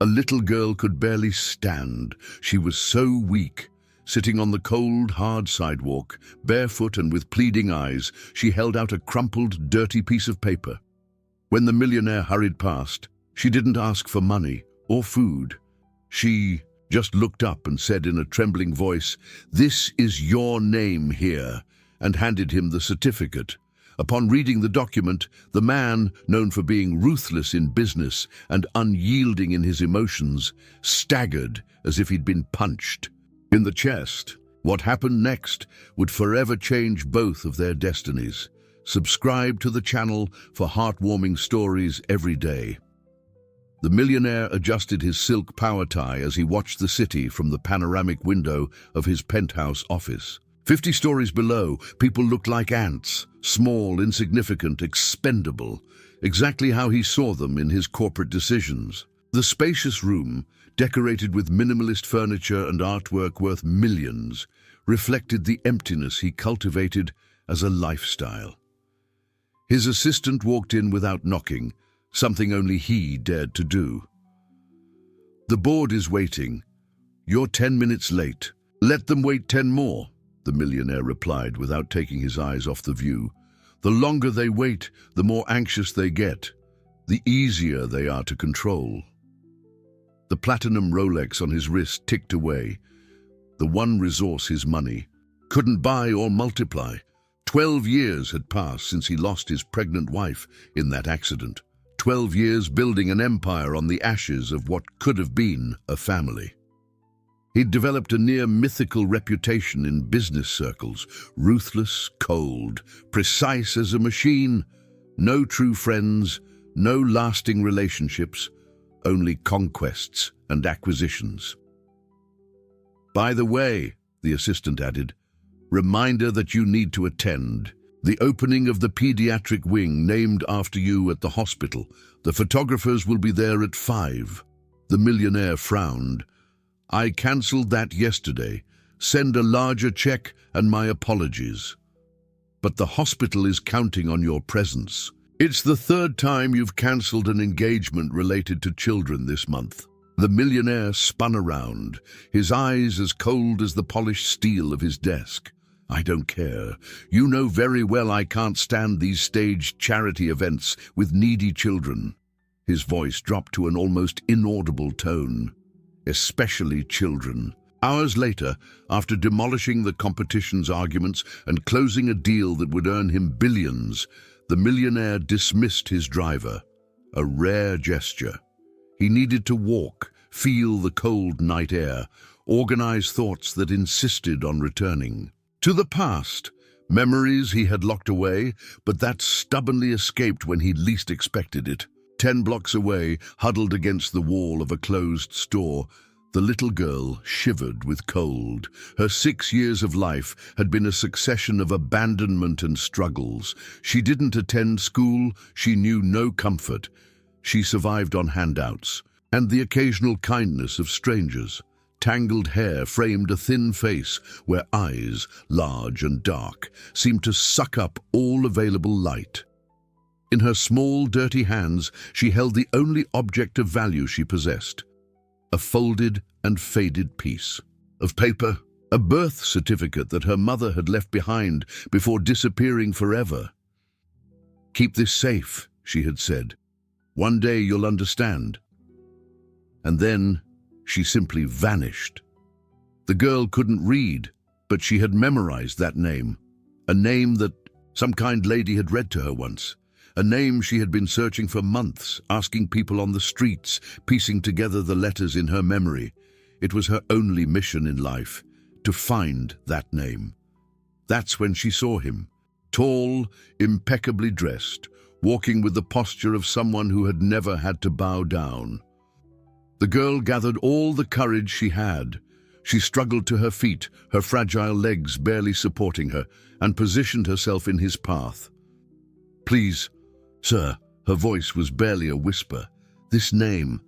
A little girl could barely stand. She was so weak. Sitting on the cold, hard sidewalk, barefoot and with pleading eyes, she held out a crumpled, dirty piece of paper. When the millionaire hurried past, she didn't ask for money or food. She just looked up and said in a trembling voice, "This is your name here," and handed him the certificate. Upon reading the document, the man, known for being ruthless in business and unyielding in his emotions, staggered as if he'd been punched in the chest. What happened next would forever change both of their destinies. Subscribe to the channel for heartwarming stories every day. The millionaire adjusted his silk power tie as he watched the city from the panoramic window of his penthouse office. 50 stories below, people looked like ants, small, insignificant, expendable, exactly how he saw them in his corporate decisions. The spacious room, decorated with minimalist furniture and artwork worth millions, reflected the emptiness he cultivated as a lifestyle. His assistant walked in without knocking, something only he dared to do. "The board is waiting. You're 10 minutes late. Let them wait 10 more, the millionaire replied without taking his eyes off the view. The longer they wait, the more anxious they get, the easier they are to control. The platinum Rolex on his wrist ticked away. The one resource his money couldn't buy or multiply. 12 years had passed since he lost his pregnant wife in that accident. 12 years building an empire on the ashes of what could have been a family. He'd developed a near mythical reputation in business circles, ruthless, cold, precise as a machine, no true friends, no lasting relationships, only conquests and acquisitions. "By the way," the assistant added, "reminder that you need to attend the opening of the pediatric wing named after you at the hospital. The photographers will be there at 5. The millionaire frowned. "I cancelled that yesterday. Send a larger check and my apologies. But the hospital is counting on your presence. It's the 3rd time you've cancelled an engagement related to children this month." The millionaire spun around, his eyes as cold as the polished steel of his desk. "I don't care. You know very well I can't stand these staged charity events with needy children." His voice dropped to an almost inaudible tone. "Especially children." Hours later, after demolishing the competition's arguments and closing a deal that would earn him billions, the millionaire dismissed his driver, a rare gesture. He needed to walk, feel the cold night air, organize thoughts that insisted on returning. To the past, memories he had locked away, but that stubbornly escaped when he least expected it. 10 blocks away, huddled against the wall of a closed store, the little girl shivered with cold. Her 6 years of life had been a succession of abandonment and struggles. She didn't attend school, she knew no comfort. She survived on handouts and the occasional kindness of strangers. Tangled hair framed a thin face where eyes, large and dark, seemed to suck up all available light. In her small, dirty hands, she held the only object of value she possessed, a folded and faded piece of paper, a birth certificate that her mother had left behind before disappearing forever. "Keep this safe," she had said. "One day you'll understand." And then she simply vanished. The girl couldn't read, but she had memorized that name, a name that some kind lady had read to her once. A name she had been searching for months, asking people on the streets, piecing together the letters in her memory. It was her only mission in life, to find that name. That's when she saw him, tall, impeccably dressed, walking with the posture of someone who had never had to bow down. The girl gathered all the courage she had. She struggled to her feet, her fragile legs barely supporting her, and positioned herself in his path. "Please, sir," her voice was barely a whisper. "This name,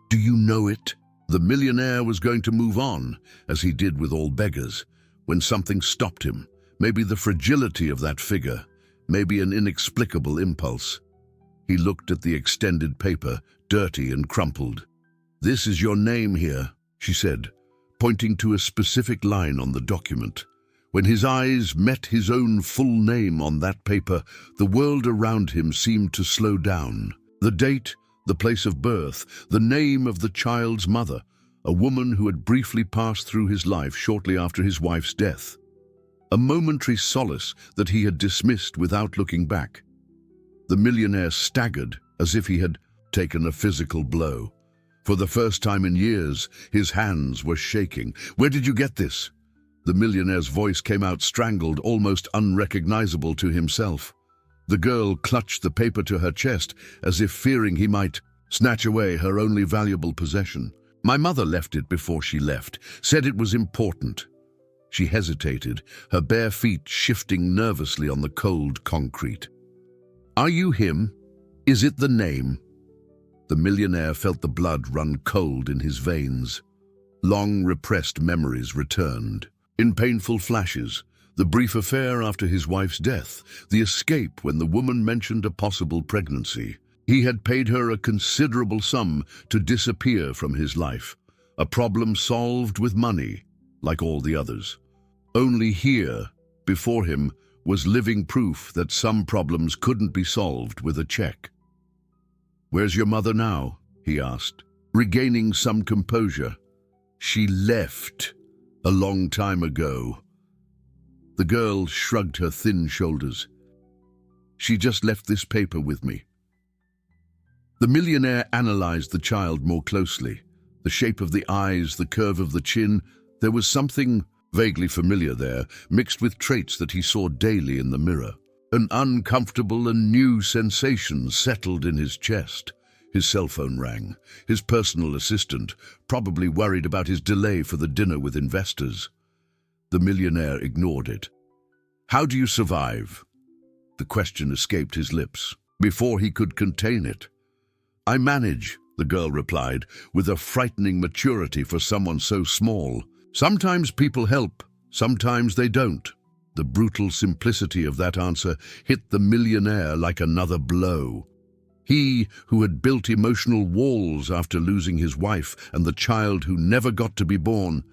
do you know it?" The millionaire was going to move on, as he did with all beggars, when something stopped him. Maybe the fragility of that figure, maybe an inexplicable impulse. He looked at the extended paper, dirty and crumpled. "This is your name here," she said, pointing to a specific line on the document. When his eyes met his own full name on that paper, the world around him seemed to slow down. The date, the place of birth, the name of the child's mother, a woman who had briefly passed through his life shortly after his wife's death. A momentary solace that he had dismissed without looking back. The millionaire staggered as if he had taken a physical blow. For the first time in years, his hands were shaking. "Where did you get this?" The millionaire's voice came out strangled, almost unrecognizable to himself. The girl clutched the paper to her chest, as if fearing he might snatch away her only valuable possession. "My mother left it before she left, said it was important." She hesitated, her bare feet shifting nervously on the cold concrete. "Are you him? Is it the name?" The millionaire felt the blood run cold in his veins. Long repressed memories returned. In painful flashes, the brief affair after his wife's death, the escape when the woman mentioned a possible pregnancy. He had paid her a considerable sum to disappear from his life, a problem solved with money, like all the others. Only here, before him, was living proof that some problems couldn't be solved with a check. "Where's your mother now?" he asked, regaining some composure. "She left a long time ago." The girl shrugged her thin shoulders. "She just left this paper with me." The millionaire analyzed the child more closely. The shape of the eyes, the curve of the chin, there was something vaguely familiar there, mixed with traits that he saw daily in the mirror. An uncomfortable and new sensation settled in his chest. His cell phone rang. His personal assistant, probably worried about his delay for the dinner with investors. The millionaire ignored it. "How do you survive?" The question escaped his lips before he could contain it. "I manage," the girl replied, with a frightening maturity for someone so small. "Sometimes people help, sometimes they don't." The brutal simplicity of that answer hit the millionaire like another blow. He, who had built emotional walls after losing his wife and the child who never got to be born,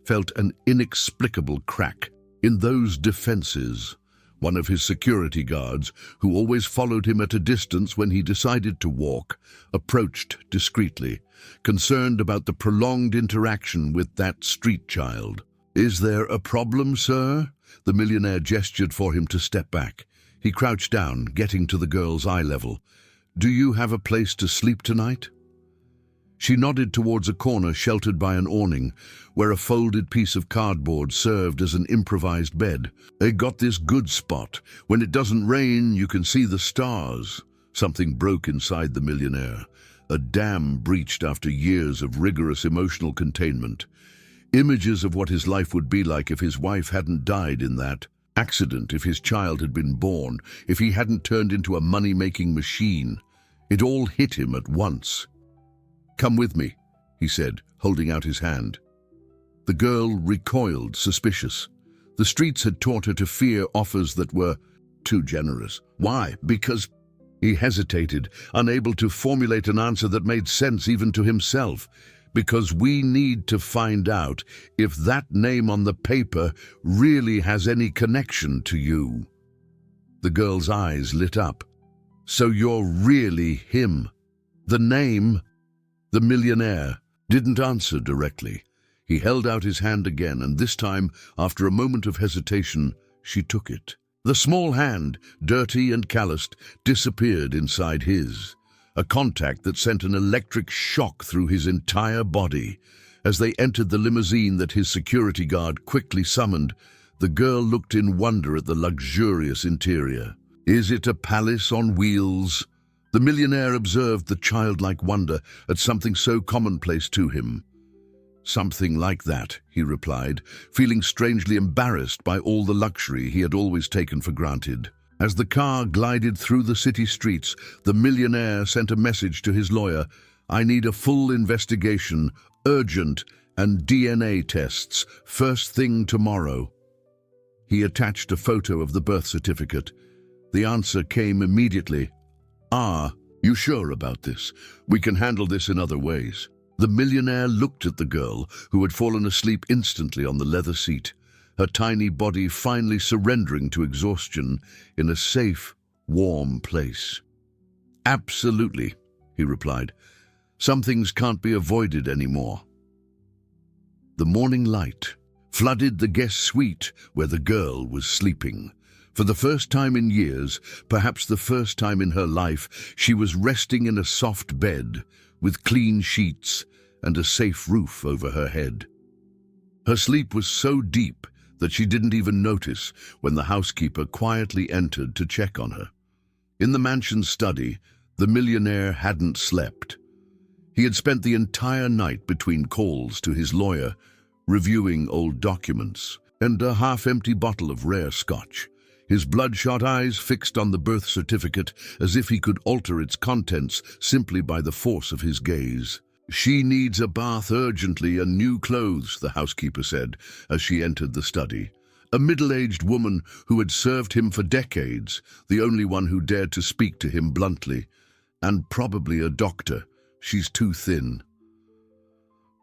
felt an inexplicable crack in those defenses. One of his security guards, who always followed him at a distance when he decided to walk, approached discreetly, concerned about the prolonged interaction with that street child. "Is there a problem, sir?" The millionaire gestured for him to step back. He crouched down, getting to the girl's eye level. "Do you have a place to sleep tonight?" She nodded towards a corner sheltered by an awning, where a folded piece of cardboard served as an improvised bed. "I got this good spot. When it doesn't rain, you can see the stars." Something broke inside the millionaire. A dam breached after years of rigorous emotional containment. Images of what his life would be like if his wife hadn't died in that accident, if his child had been born, if he hadn't turned into a money-making machine. It all hit him at once. "Come with me," he said, holding out his hand. The girl recoiled, suspicious. The streets had taught her to fear offers that were too generous. "Why?" "Because—" He hesitated, unable to formulate an answer that made sense even to himself. "Because we need to find out if that name on the paper really has any connection to you." The girl's eyes lit up. "So you're really him? The name?" The millionaire didn't answer directly. He held out his hand again, and this time, after a moment of hesitation, she took it. The small hand, dirty and calloused, disappeared inside his. A contact that sent an electric shock through his entire body. As they entered the limousine that his security guard quickly summoned, the girl looked in wonder at the luxurious interior. "Is it a palace on wheels?" The millionaire observed the childlike wonder at something so commonplace to him. "Something like that," he replied, feeling strangely embarrassed by all the luxury he had always taken for granted. As the car glided through the city streets, the millionaire sent a message to his lawyer. "I need a full investigation, urgent, and DNA tests, first thing tomorrow." He attached a photo of the birth certificate. The answer came immediately. "Ah, you sure about this? We can handle this in other ways." The millionaire looked at the girl, who had fallen asleep instantly on the leather seat, her tiny body finally surrendering to exhaustion in a safe, warm place. "Absolutely," he replied. "Some things can't be avoided anymore." The morning light flooded the guest suite where the girl was sleeping. For the first time in years, perhaps the first time in her life, she was resting in a soft bed with clean sheets and a safe roof over her head. Her sleep was so deep that she didn't even notice when the housekeeper quietly entered to check on her. In the mansion's study, the millionaire hadn't slept. He had spent the entire night between calls to his lawyer, reviewing old documents, and a half-empty bottle of rare scotch, his bloodshot eyes fixed on the birth certificate as if he could alter its contents simply by the force of his gaze. "She needs a bath urgently and new clothes," the housekeeper said as she entered the study. A middle-aged woman who had served him for decades, the only one who dared to speak to him bluntly. "And probably a doctor. She's too thin."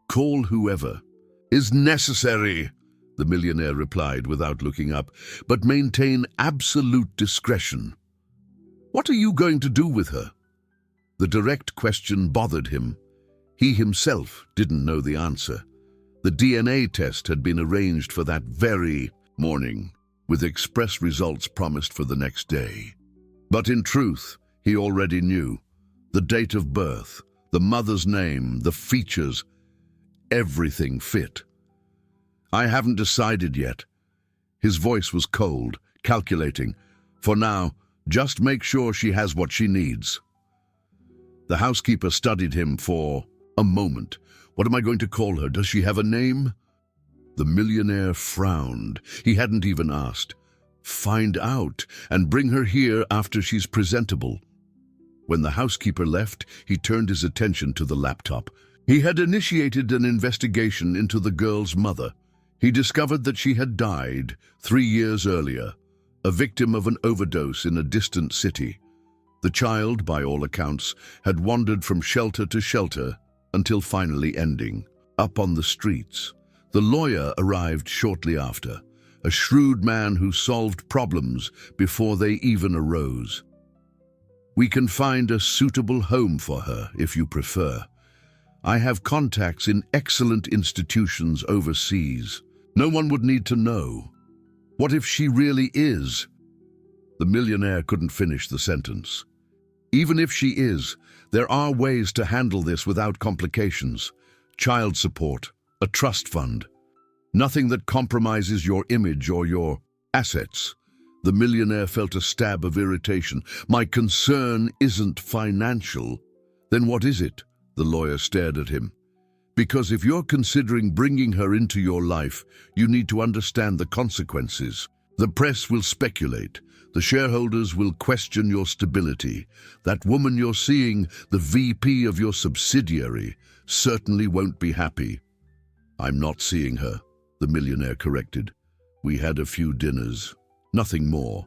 "Call whoever is necessary," the millionaire replied without looking up, "but maintain absolute discretion." "What are you going to do with her?" The direct question bothered him. He himself didn't know the answer. The DNA test had been arranged for that very morning, with express results promised for the next day. But in truth, he already knew. The date of birth, the mother's name, the features, everything fit. "I haven't decided yet." His voice was cold, calculating. "For now, just make sure she has what she needs." The housekeeper studied him for a moment. "What am I going to call her? Does she have a name?" The millionaire frowned. He hadn't even asked. "Find out and bring her here after she's presentable." When the housekeeper left, he turned his attention to the laptop. He had initiated an investigation into the girl's mother. He discovered that she had died 3 years earlier, a victim of an overdose in a distant city. The child, by all accounts, had wandered from shelter to shelter until finally ending up on the streets. The lawyer arrived shortly after, a shrewd man who solved problems before they even arose. "We can find a suitable home for her, if you prefer. I have contacts in excellent institutions overseas. No one would need to know. What if she really is?" The millionaire couldn't finish the sentence. "Even if she is, there are ways to handle this without complications. Child support, a trust fund. Nothing that compromises your image or your assets." The millionaire felt a stab of irritation. "My concern isn't financial." "Then what is it?" The lawyer stared at him. "Because if you're considering bringing her into your life, you need to understand the consequences. The press will speculate. The shareholders will question your stability. That woman you're seeing, the VP of your subsidiary, certainly won't be happy." "I'm not seeing her," the millionaire corrected. "We had a few dinners. Nothing more."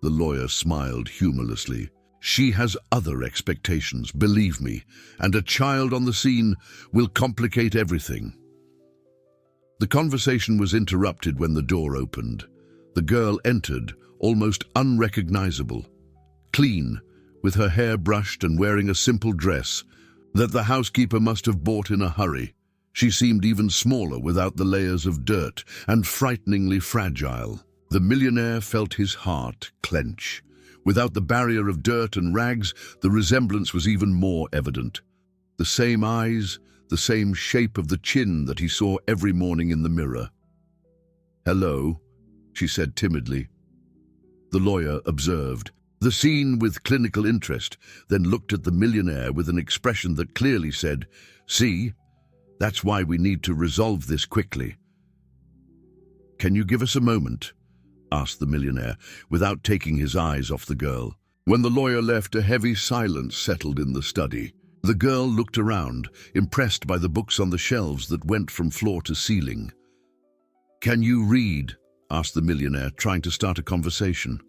The lawyer smiled humorlessly. "She has other expectations, believe me, and a child on the scene will complicate everything." The conversation was interrupted when the door opened. The girl entered, almost unrecognizable. Clean, with her hair brushed and wearing a simple dress that the housekeeper must have bought in a hurry. She seemed even smaller without the layers of dirt, and frighteningly fragile. The millionaire felt his heart clench. Without the barrier of dirt and rags, the resemblance was even more evident. The same eyes, the same shape of the chin that he saw every morning in the mirror. "Hello," she said timidly. The lawyer observed the scene with clinical interest, then looked at the millionaire with an expression that clearly said, "See, that's why we need to resolve this quickly." "Can you give us a moment?" asked the millionaire, without taking his eyes off the girl. When the lawyer left, a heavy silence settled in the study. The girl looked around, impressed by the books on the shelves that went from floor to ceiling. "Can you read?" asked the millionaire, trying to start a conversation.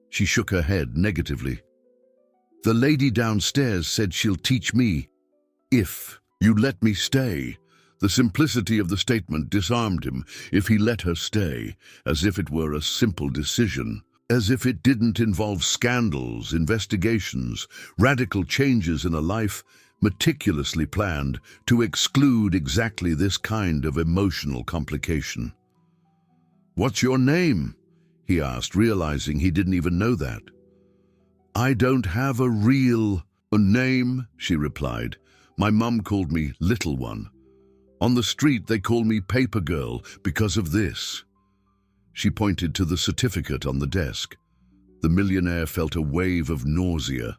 She shook her head negatively. "The lady downstairs said she'll teach me, if You let me stay. The simplicity of the statement disarmed him. If he let her stay, as if it were a simple decision, as if it didn't involve scandals, investigations, radical changes in a life meticulously planned to exclude exactly this kind of emotional complication. "What's your name?" he asked, realizing he didn't even know that. "I don't have a real name," she replied. "My mum called me Little One. On the street they call me Paper Girl because of this." She pointed to the certificate on the desk. The millionaire felt a wave of nausea.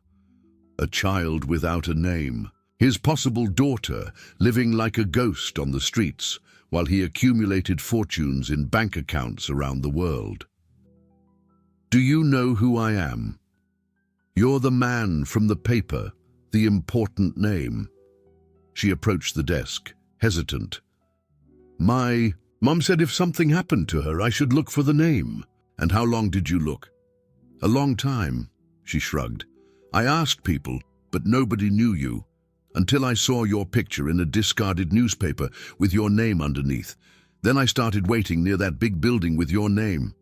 A child without a name. His possible daughter living like a ghost on the streets while he accumulated fortunes in bank accounts around the world. "Do you know who I am? You're the man from the paper, the important name." She approached the desk, hesitant. "My mum said if something happened to her, I should look for the name." "And how long did you look?" "A long time," she shrugged. "I asked people, but nobody knew you, until I saw your picture in a discarded newspaper with your name underneath. Then I started waiting near that big building with your name."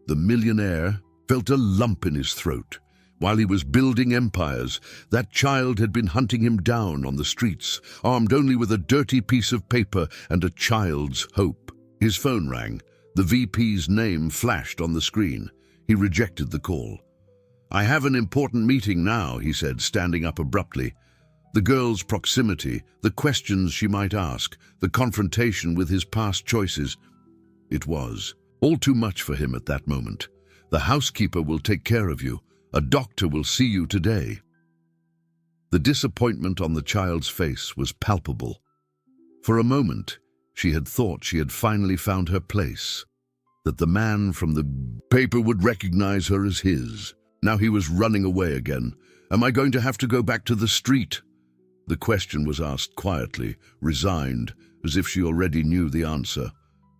The millionaire felt a lump in his throat. While he was building empires, that child had been hunting him down on the streets, armed only with a dirty piece of paper and a child's hope. His phone rang. The VP's name flashed on the screen. He rejected the call. "I have an important meeting now," he said, standing up abruptly. The girl's proximity, the questions she might ask, the confrontation with his past choices. It was all too much for him at that moment. "The housekeeper will take care of you. A doctor will see you today." The disappointment on the child's face was palpable. For a moment, she had thought she had finally found her place, that the man from the paper would recognize her as his. Now he was running away again. "Am I going to have to go back to the street?" The question was asked quietly, resigned, as if she already knew the answer.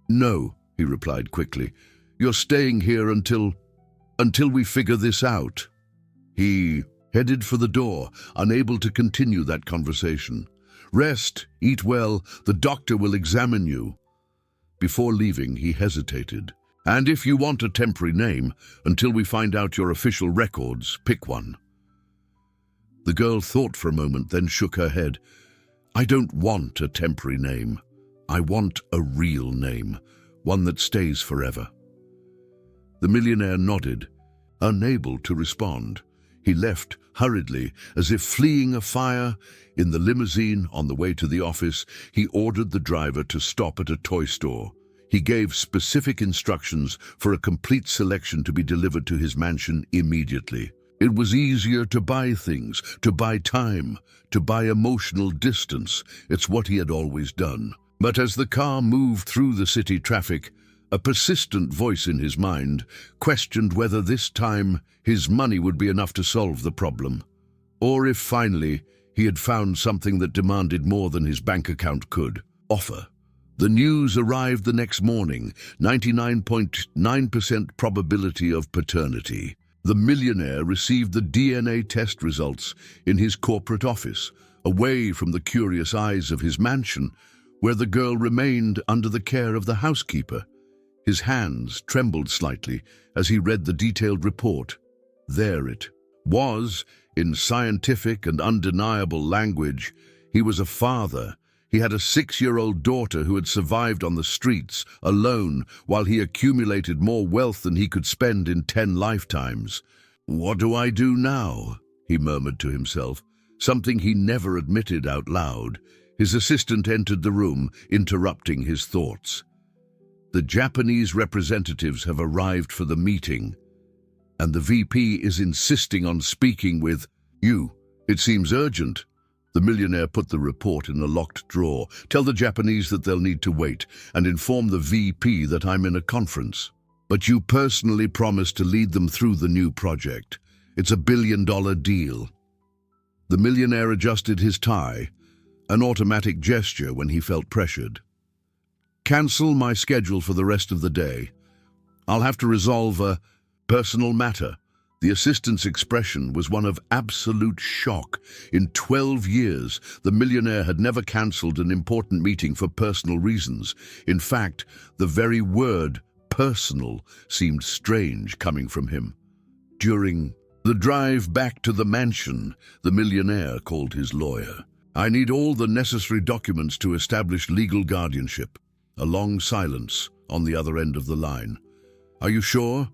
"No," he replied quickly. "You're staying here until we figure this out." He headed for the door, unable to continue that conversation. "Rest, eat well, the doctor will examine you." Before leaving, he hesitated. "And if you want a temporary name, until we find out your official records, pick one." The girl thought for a moment, then shook her head. "I don't want a temporary name. I want a real name, one that stays forever." The millionaire nodded, unable to respond. He left hurriedly, as if fleeing a fire. In the limousine on the way to the office, he ordered the driver to stop at a toy store. He gave specific instructions for a complete selection to be delivered to his mansion immediately. It was easier to buy things, to buy time, to buy emotional distance. It's what he had always done. But as the car moved through the city traffic, a persistent voice in his mind questioned whether this time his money would be enough to solve the problem, or if finally he had found something that demanded more than his bank account could offer. The news arrived the next morning, 99.9% probability of paternity. The millionaire received the DNA test results in his corporate office, away from the curious eyes of his mansion, where the girl remained under the care of the housekeeper. His hands trembled slightly as he read the detailed report. There it was, in scientific and undeniable language. He was a father. He had a 6-year-old daughter who had survived on the streets, alone, while he accumulated more wealth than he could spend in 10 lifetimes. "What do I do now?" he murmured to himself, something he never admitted out loud. His assistant entered the room, interrupting his thoughts. "The Japanese representatives have arrived for the meeting, and the VP is insisting on speaking with you. It seems urgent." The millionaire put the report in a locked drawer. "Tell the Japanese that they'll need to wait, and inform the VP that I'm in a conference. But you personally promised to lead them through the new project. It's a billion-dollar deal." The millionaire adjusted his tie, an automatic gesture when he felt pressured. "Cancel my schedule for the rest of the day. I'll have to resolve a personal matter." The assistant's expression was one of absolute shock. In 12 years, the millionaire had never cancelled an important meeting for personal reasons. In fact, the very word personal seemed strange coming from him. During the drive back to the mansion, the millionaire called his lawyer. "I need all the necessary documents to establish legal guardianship." A long silence on the other end of the line. "Are you sure?"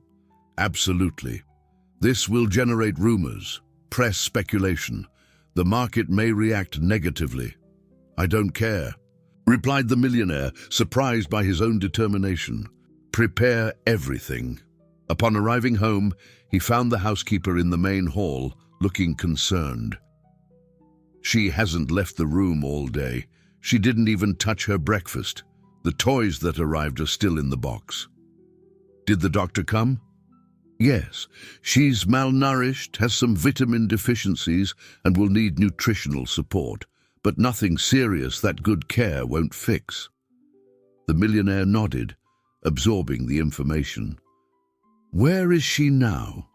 "Absolutely. This will generate rumors, press speculation. The market may react negatively." "I don't care," replied the millionaire, surprised by his own determination. "Prepare everything." Upon arriving home, he found the housekeeper in the main hall, looking concerned. "She hasn't left the room all day. She didn't even touch her breakfast. The toys that arrived are still in the box." "Did the doctor come?" "Yes. She's malnourished, has some vitamin deficiencies, and will need nutritional support, but nothing serious that good care won't fix." The millionaire nodded, absorbing the information. "Where is she now?"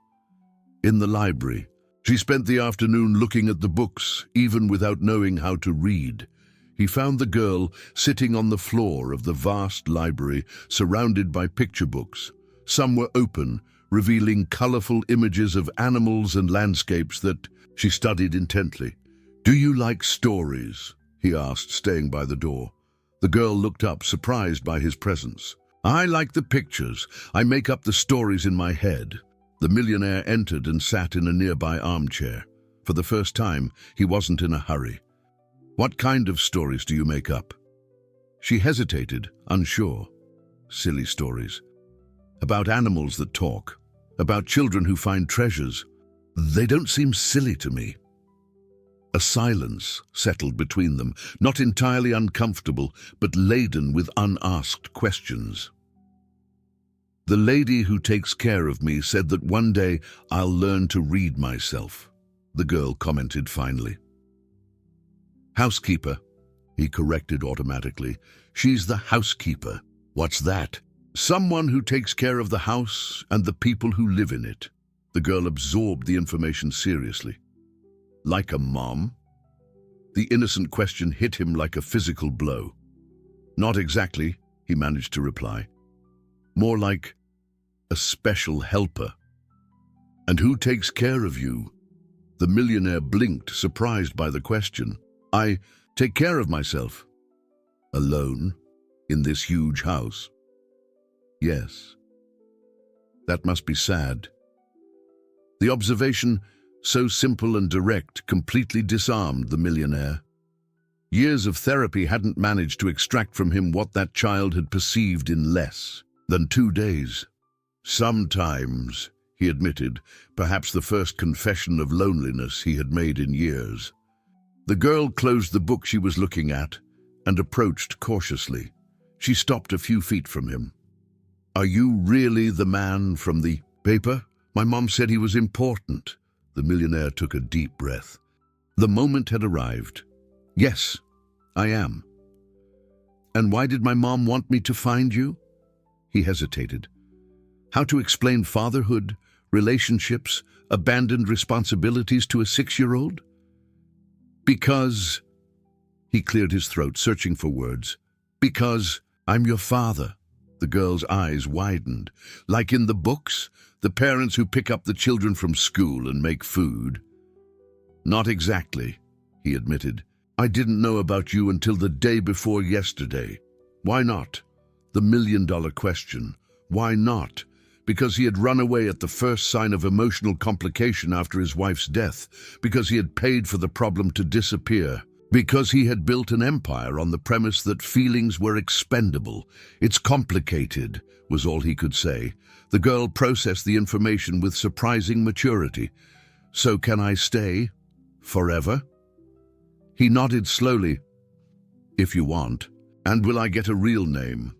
"In the library. She spent the afternoon looking at the books, even without knowing how to read." He found the girl sitting on the floor of the vast library, surrounded by picture books. Some were open, revealing colorful images of animals and landscapes that she studied intently. "Do you like stories?" he asked, staying by the door. The girl looked up, surprised by his presence. "I like the pictures. I make up the stories in my head." The millionaire entered and sat in a nearby armchair. For the first time, he wasn't in a hurry. "What kind of stories do you make up?" She hesitated, unsure. "Silly stories. About animals that talk. About children who find treasures. They don't seem silly to me." A silence settled between them, not entirely uncomfortable, but laden with unasked questions. "The lady who takes care of me said that one day I'll learn to read myself," the girl commented finally. "Housekeeper," he corrected automatically. "She's the housekeeper." "What's that?" "Someone who takes care of the house and the people who live in it." The girl absorbed the information seriously. "Like a mom?" The innocent question hit him like a physical blow. "Not exactly," he managed to reply. "More like a special helper." "And who takes care of you?" The millionaire blinked, surprised by the question. "I take care of myself." "Alone? In this huge house?" "Yes." "That must be sad." The observation, so simple and direct, completely disarmed the millionaire. Years of therapy hadn't managed to extract from him what that child had perceived in less than 2 days. "Sometimes," he admitted, perhaps the first confession of loneliness he had made in years. The girl closed the book she was looking at and approached cautiously. She stopped a few feet from him. "Are you really the man from the paper? My mom said he was important." The millionaire took a deep breath. The moment had arrived. "Yes, I am." "And why did my mom want me to find you?" He hesitated. How to explain fatherhood, relationships, abandoned responsibilities to a 6-year-old? "Because," he cleared his throat, searching for words, "because I'm your father." The girl's eyes widened. "Like in the books? The parents who pick up the children from school and make food?" "Not exactly," he admitted. "I didn't know about you until the day before yesterday." "Why not?" The million-dollar question. Why not? Because he had run away at the first sign of emotional complication after his wife's death. Because he had paid for the problem to disappear. Because he had built an empire on the premise that feelings were expendable. "It's complicated," was all he could say. The girl processed the information with surprising maturity. "So can I stay? Forever?" He nodded slowly. "If you want. And will I get a real name?"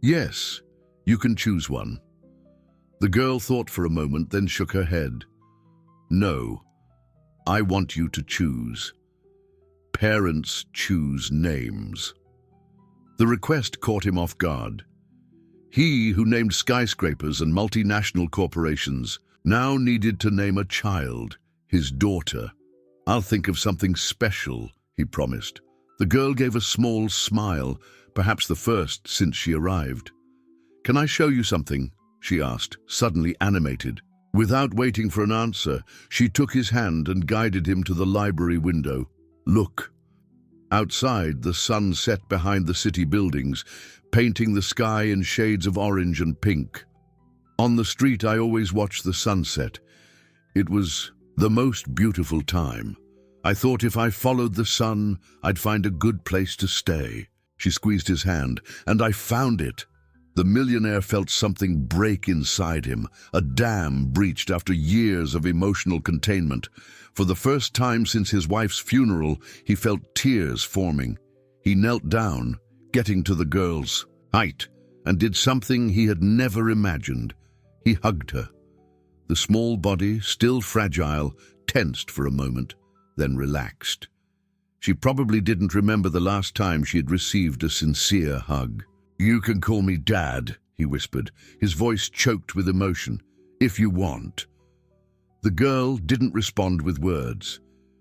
"Yes, you can choose one." The girl thought for a moment, then shook her head. "No, I want you to choose. Parents choose names." The request caught him off guard. He, who named skyscrapers and multinational corporations, Now needed to name a child, his daughter. "I'll think of something special," he promised. The girl gave a small smile, perhaps the first since she arrived. "Can I show you something?" she asked, suddenly animated. Without waiting for an answer, she took his hand and guided him to the library window. "Look." Outside, the sun set behind the city buildings, painting the sky in shades of orange and pink. On the street, I always watched the sunset. It was the most beautiful time. I thought if I followed the sun, I'd find a good place to stay. She squeezed his hand, and I found it. The millionaire felt something break inside him, a dam breached after years of emotional containment. For the first time since his wife's funeral, he felt tears forming. He knelt down, getting to the girl's height, and did something he had never imagined. He hugged her. The small body, still fragile, tensed for a moment, then relaxed. She probably didn't remember the last time she had received a sincere hug. "You can call me Dad," he whispered, his voice choked with emotion, "if you want." The girl didn't respond with words.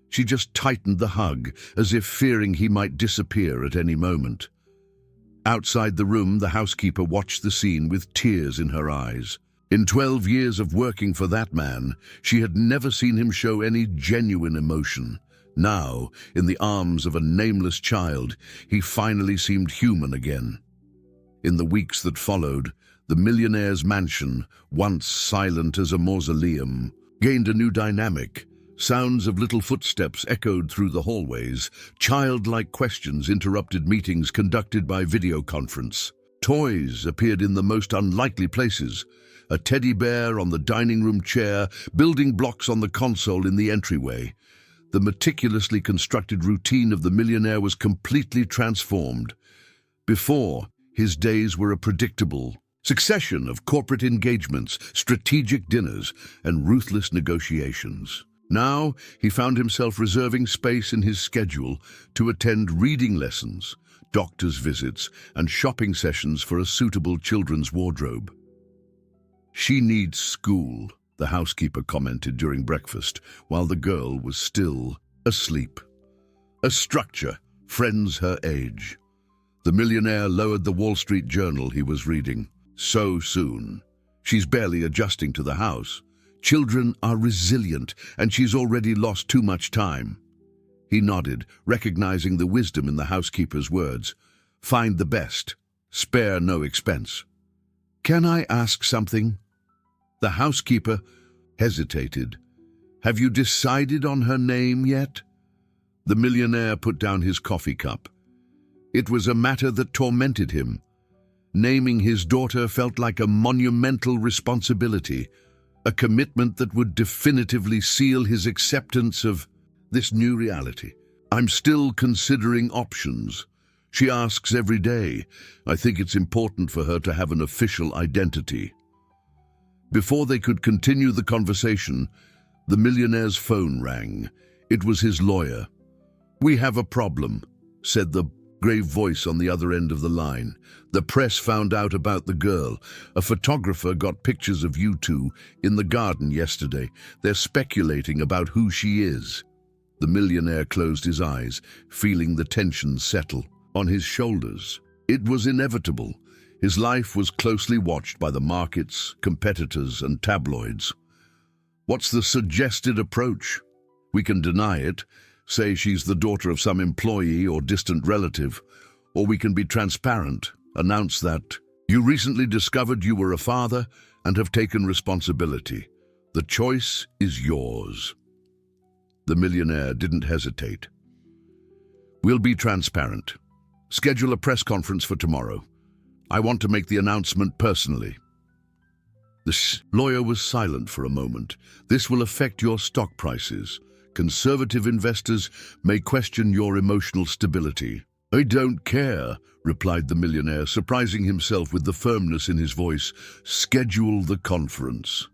She just tightened the hug, as if fearing he might disappear at any moment. Outside the room, the housekeeper watched the scene with tears in her eyes. In 12 years of working for that man, she had never seen him show any genuine emotion. Now, in the arms of a nameless child, he finally seemed human again. In the weeks that followed, the millionaire's mansion, once silent as a mausoleum, gained a new dynamic. Sounds of little footsteps echoed through the hallways. Childlike questions interrupted meetings conducted by video conference. Toys appeared in the most unlikely places. A teddy bear on the dining room chair, building blocks on the console in the entryway. The meticulously constructed routine of the millionaire was completely transformed. Before, his days were a predictable succession of corporate engagements, strategic dinners, and ruthless negotiations. Now, he found himself reserving space in his schedule to attend reading lessons, doctor's visits, and shopping sessions for a suitable children's wardrobe. "She needs school," the housekeeper commented during breakfast, while the girl was still asleep. "A structure, friends her age." The millionaire lowered the Wall Street Journal he was reading. "So soon. She's barely adjusting to the house. Children are resilient, and she's already lost too much time." He nodded, recognizing the wisdom in the housekeeper's words. "Find the best. Spare no expense." "Can I ask something?" The housekeeper hesitated. "Have you decided on her name yet?" The millionaire put down his coffee cup. It was a matter that tormented him. Naming his daughter felt like a monumental responsibility, a commitment that would definitively seal his acceptance of this new reality. "I'm still considering options. She asks every day. I think it's important for her to have an official identity." Before they could continue the conversation, the millionaire's phone rang. It was his lawyer. "We have a problem," said the grave voice on the other end of the line. "The press found out about the girl. A photographer got pictures of you two in the garden yesterday. They're speculating about who she is." The millionaire closed his eyes, feeling the tension settle on his shoulders. It was inevitable. His life was closely watched by the markets, competitors, and tabloids. What's the suggested approach? We can deny it, say she's the daughter of some employee or distant relative, or we can be transparent, announce that you recently discovered you were a father and have taken responsibility. The choice is yours. The millionaire didn't hesitate. "We'll be transparent. Schedule a press conference for tomorrow. I want to make the announcement personally." The lawyer was silent for a moment. "This will affect your stock prices. Conservative investors may question your emotional stability." "I don't care," replied the millionaire, surprising himself with the firmness in his voice. "Schedule the conference."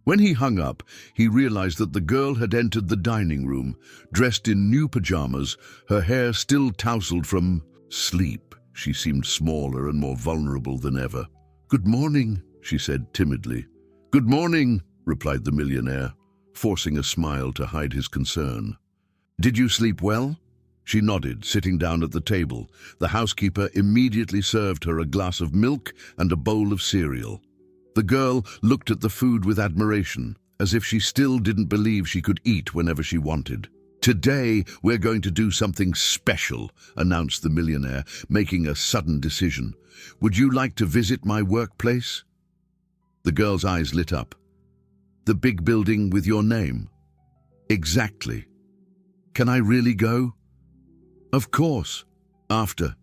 When he hung up, he realized that the girl had entered the dining room, dressed in new pajamas, her hair still tousled from sleep. She seemed smaller and more vulnerable than ever. "Good morning," she said timidly. "Good morning," replied the millionaire, forcing a smile to hide his concern. "Did you sleep well?" She nodded, sitting down at the table. The housekeeper immediately served her a glass of milk and a bowl of cereal. The girl looked at the food with admiration, as if she still didn't believe she could eat whenever she wanted. "Today, we're going to do something special," announced the millionaire, making a sudden decision. "Would you like to visit my workplace?" The girl's eyes lit up. "The big building with your name?" "Exactly. Can I really go?" "Of course." "After."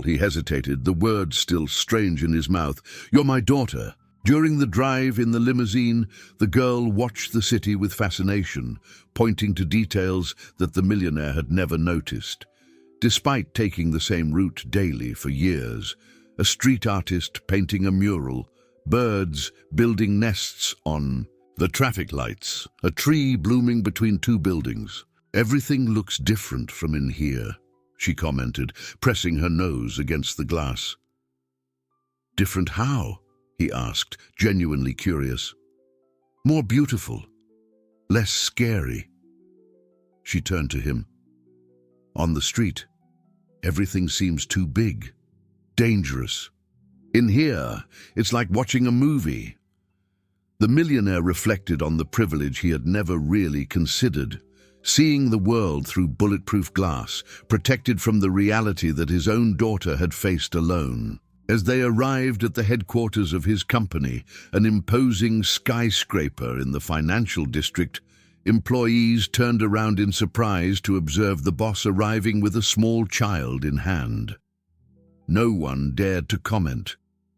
He hesitated, the words still strange in his mouth. "You're my daughter." During the drive in the limousine, the girl watched the city with fascination, pointing to details that the millionaire had never noticed. Despite taking the same route daily for years, a street artist painting a mural, birds building nests on the traffic lights, a tree blooming between two buildings. "Everything looks different from in here," she commented, pressing her nose against the glass. "Different how?" he asked, genuinely curious. "More beautiful, less scary." She turned to him. "On the street, everything seems too big, dangerous. In here, it's like watching a movie." The millionaire reflected on the privilege he had never really considered, seeing the world through bulletproof glass, protected from the reality that his own daughter had faced alone. As they arrived at the headquarters of his company, an imposing skyscraper in the financial district, employees turned around in surprise to observe the boss arriving with a small child in hand. No one dared to comment,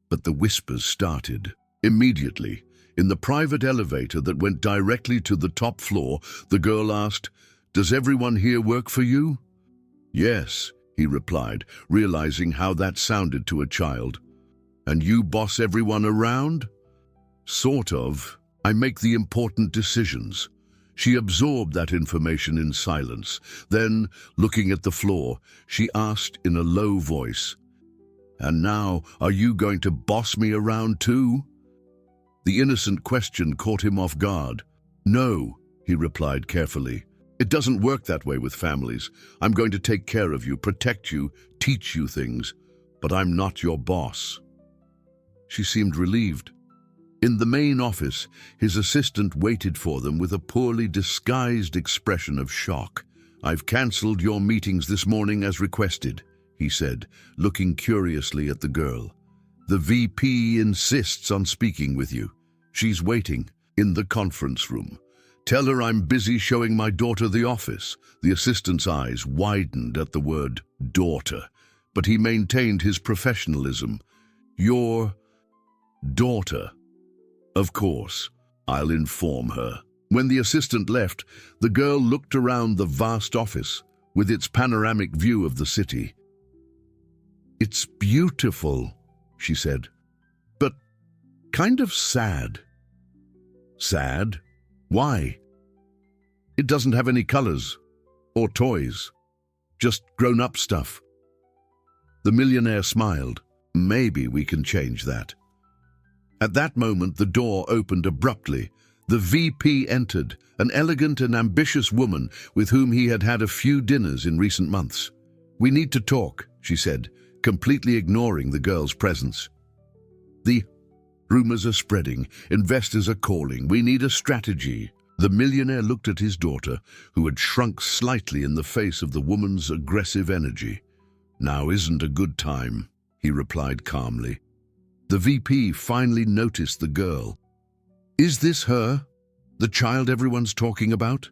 but the whispers started. Immediately, in the private elevator that went directly to the top floor, the girl asked, "Does everyone here work for you?" "Yes," he replied, realizing how that sounded to a child. "And you boss everyone around?" "Sort of. I make the important decisions." She absorbed that information in silence. Then, looking at the floor, she asked in a low voice, "And now, are you going to boss me around too?" The innocent question caught him off guard. "No," he replied carefully. "It doesn't work that way with families. I'm going to take care of you, protect you, teach you things, but I'm not your boss." She seemed relieved. In the main office, his assistant waited for them with a poorly disguised expression of shock. "I've cancelled your meetings this morning as requested," he said, looking curiously at the girl. "The VP insists on speaking with you. She's waiting in the conference room. Tell her I'm busy showing my daughter the office." The assistant's eyes widened at the word daughter, but he maintained his professionalism. "Your daughter? Of course, I'll inform her." When the assistant left, the girl looked around the vast office with its panoramic view of the city. "It's beautiful," she said, "but kind of sad." "Sad? Why?" "It doesn't have any colors or toys, just grown-up stuff." The millionaire smiled. "Maybe we can change that." At that moment, the door opened abruptly. The VP entered, an elegant and ambitious woman with whom he had had a few dinners in recent months. "We need to talk," she said, completely ignoring the girl's presence. "The rumors are spreading. Investors are calling. We need a strategy." The millionaire looked at his daughter, who had shrunk slightly in the face of the woman's aggressive energy. "Now isn't a good time," he replied calmly. The VP finally noticed the girl. "Is this her? The child everyone's talking about?"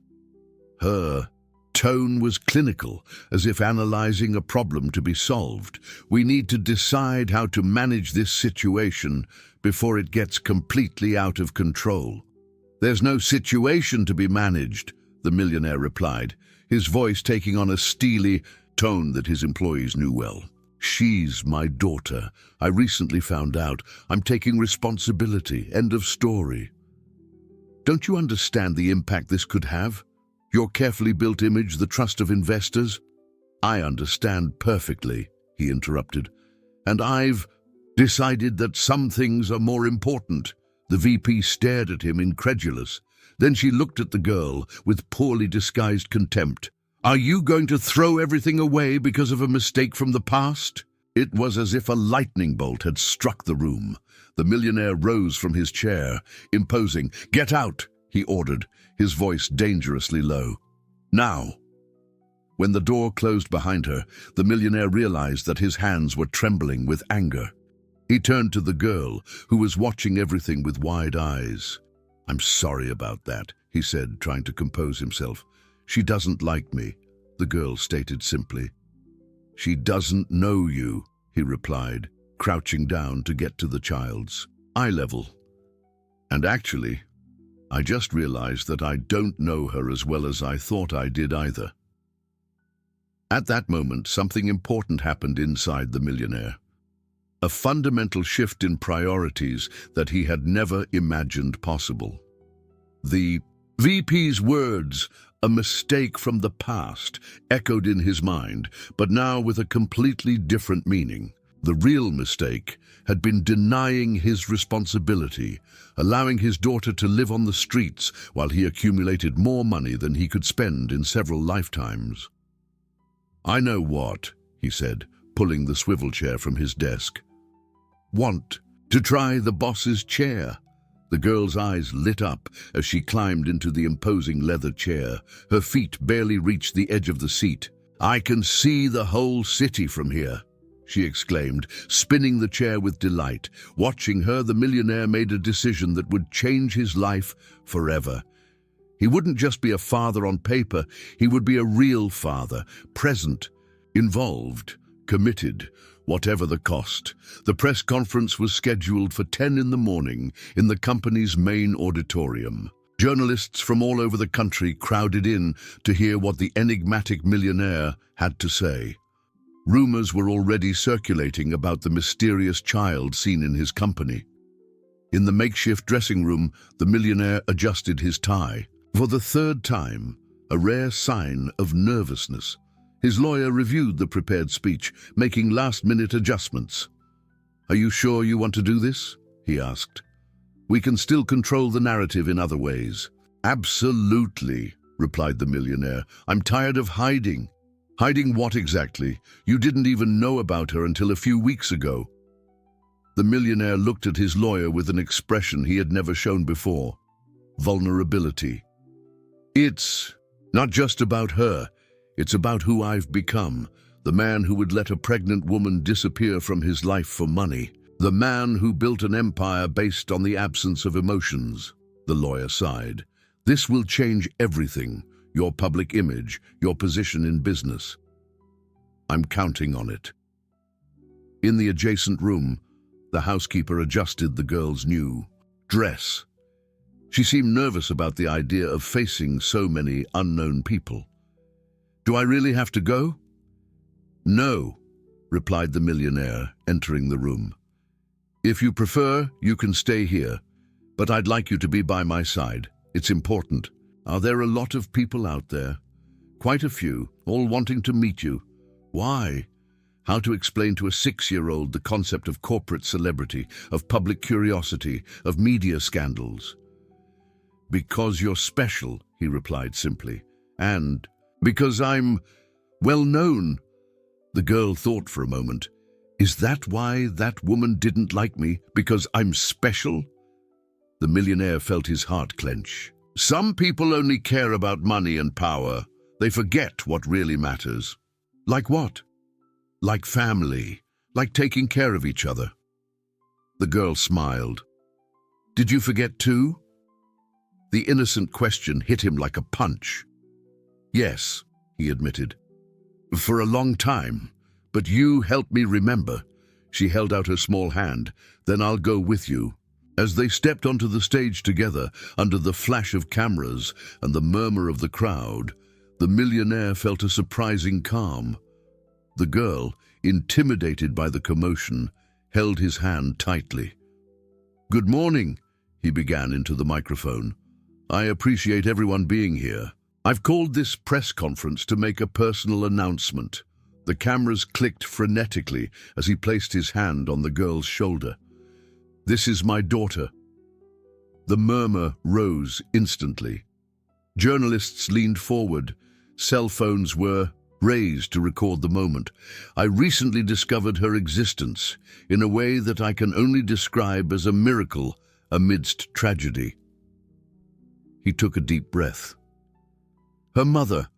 Her tone was clinical, as if analyzing a problem to be solved. "We need to decide how to manage this situation before it gets completely out of control." "There's no situation to be managed," the millionaire replied, his voice taking on a steely tone that his employees knew well. "She's my daughter. I recently found out. I'm taking responsibility. End of story." "Don't you understand the impact this could have? Your carefully built image, the trust of investors?" "I understand perfectly," he interrupted. "And I've decided that some things are more important The VP stared at him, incredulous. Then she looked at the girl with poorly disguised contempt. "Are you going to throw everything away because of a mistake from the past?" It was as if a lightning bolt had struck the room. The millionaire rose from his chair, imposing. "Get out," he ordered, his voice dangerously low. "Now." When the door closed behind her, the millionaire realized that his hands were trembling with anger. He turned to the girl, who was watching everything with wide eyes. "I'm sorry about that," he said, trying to compose himself. "She doesn't like me," the girl stated simply. "She doesn't know you," he replied, crouching down to get to the child's eye level. "And actually, I just realized that I don't know her as well as I thought I did either." At that moment, something important happened inside the millionaire. A fundamental shift in priorities that he had never imagined possible. The VP's words, "a mistake from the past," echoed in his mind, but now with a completely different meaning. The real mistake had been denying his responsibility, allowing his daughter to live on the streets while he accumulated more money than he could spend in several lifetimes. "I know what," he said, pulling the swivel chair from his desk. "Want to try the boss's chair?" The girl's eyes lit up as she climbed into the imposing leather chair. Her feet barely reached the edge of the seat. "I can see the whole city from here," she exclaimed, spinning the chair with delight. Watching her, the millionaire made a decision that would change his life forever. He wouldn't just be a father on paper, he would be a real father, present, involved, committed, whatever the cost. The press conference was scheduled for 10 in the morning in the company's main auditorium. Journalists from all over the country crowded in to hear what the enigmatic millionaire had to say. Rumors were already circulating about the mysterious child seen in his company. In the makeshift dressing room, the millionaire adjusted his tie. For the third time, a rare sign of nervousness, his lawyer reviewed the prepared speech, making last-minute adjustments. "Are you sure you want to do this?" he asked. "We can still control the narrative in other ways." "Absolutely," replied the millionaire. "I'm tired of hiding." "Hiding what exactly? You didn't even know about her until a few weeks ago." The millionaire looked at his lawyer with an expression he had never shown before. Vulnerability. "It's not just about her. It's about who I've become. The man who would let a pregnant woman disappear from his life for money. The man who built an empire based on the absence of emotions." The lawyer sighed. "This will change everything. Your public image, your position in business. I'm counting on it." In the adjacent room, the housekeeper adjusted the girl's new dress. She seemed nervous about the idea of facing so many unknown people. "Do I really have to go?" "No," replied the millionaire, entering the room. "If you prefer, you can stay here, but I'd like you to be by my side. It's important. Are there a lot of people out there? Quite a few, all wanting to meet you. Why? How to explain to a 6-year-old the concept of corporate celebrity, of public curiosity, of media scandals?" "Because you're special," he replied simply. "And because I'm well known." The girl thought for a moment. "Is that why that woman didn't like me? Because I'm special?" The millionaire felt his heart clench. "Some people only care about money and power. They forget what really matters." "Like what?" "Like family, like taking care of each other." The girl smiled. "Did you forget too?" The innocent question hit him like a punch. "Yes," he admitted. "For a long time. But you helped me remember." She held out her small hand. "Then I'll go with you." As they stepped onto the stage together, under the flash of cameras and the murmur of the crowd, the millionaire felt a surprising calm. The girl, intimidated by the commotion, held his hand tightly. "Good morning," he began into the microphone. "I appreciate everyone being here. I've called this press conference to make a personal announcement." The cameras clicked frenetically as he placed his hand on the girl's shoulder. "This is my daughter." The murmur rose instantly. Journalists leaned forward. Cell phones were raised to record the moment. I recently discovered her existence in a way that I can only describe as a miracle amidst tragedy. He took a deep breath. Her mother,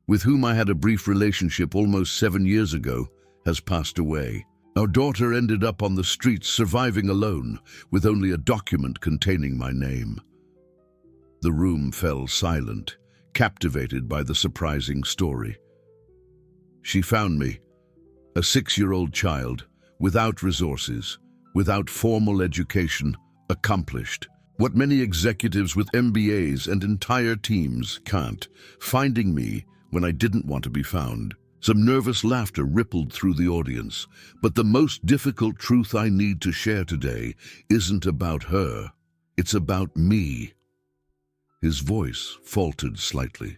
with whom I had a brief relationship almost 7 years ago, has passed away. Our daughter ended up on the streets, surviving alone, with only a document containing my name. The room fell silent, captivated by the surprising story. She found me, a 6-year-old child, without resources, without formal education, accomplished. What many executives with MBAs and entire teams can't, finding me when I didn't want to be found. Some nervous laughter rippled through the audience, but the most difficult truth I need to share today isn't about her. It's about me. His voice faltered slightly.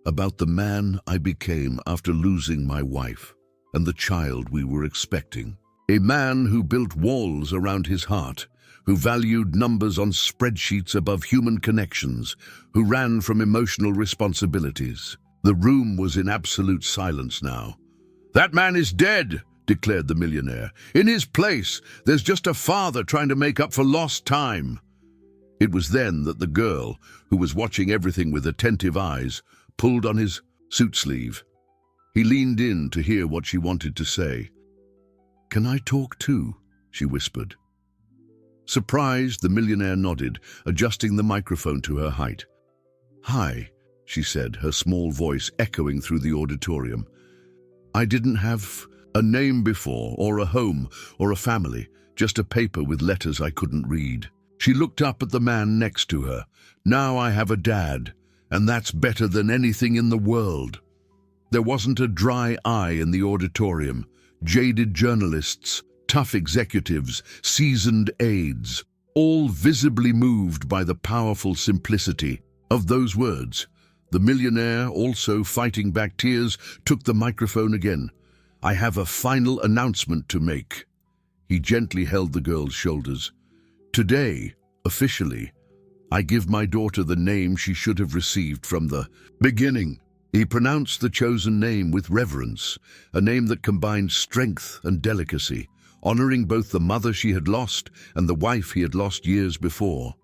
About the man I became after losing my wife and the child we were expecting. A man who built walls around his heart, who valued numbers on spreadsheets above human connections, who ran from emotional responsibilities. The room was in absolute silence now. "That man is dead," declared the millionaire. "In his place, there's just a father trying to make up for lost time." It was then that the girl, who was watching everything with attentive eyes, pulled on his suit sleeve. He leaned in to hear what she wanted to say. "Can I talk too?" she whispered. Surprised, the millionaire nodded, adjusting the microphone to her height. "Hi," she said, her small voice echoing through the auditorium. "I didn't have a name before, or a home, or a family, just a paper with letters I couldn't read." She looked up at the man next to her. "Now I have a dad, and that's better than anything in the world." There wasn't a dry eye in the auditorium. Jaded journalists, tough executives, seasoned aides, all visibly moved by the powerful simplicity of those words. The millionaire, also fighting back tears, took the microphone again. "I have a final announcement to make." He gently held the girl's shoulders. "Today, officially, I give my daughter the name she should have received from the beginning." He pronounced the chosen name with reverence, a name that combined strength and delicacy, honoring both the mother she had lost and the wife he had lost years before.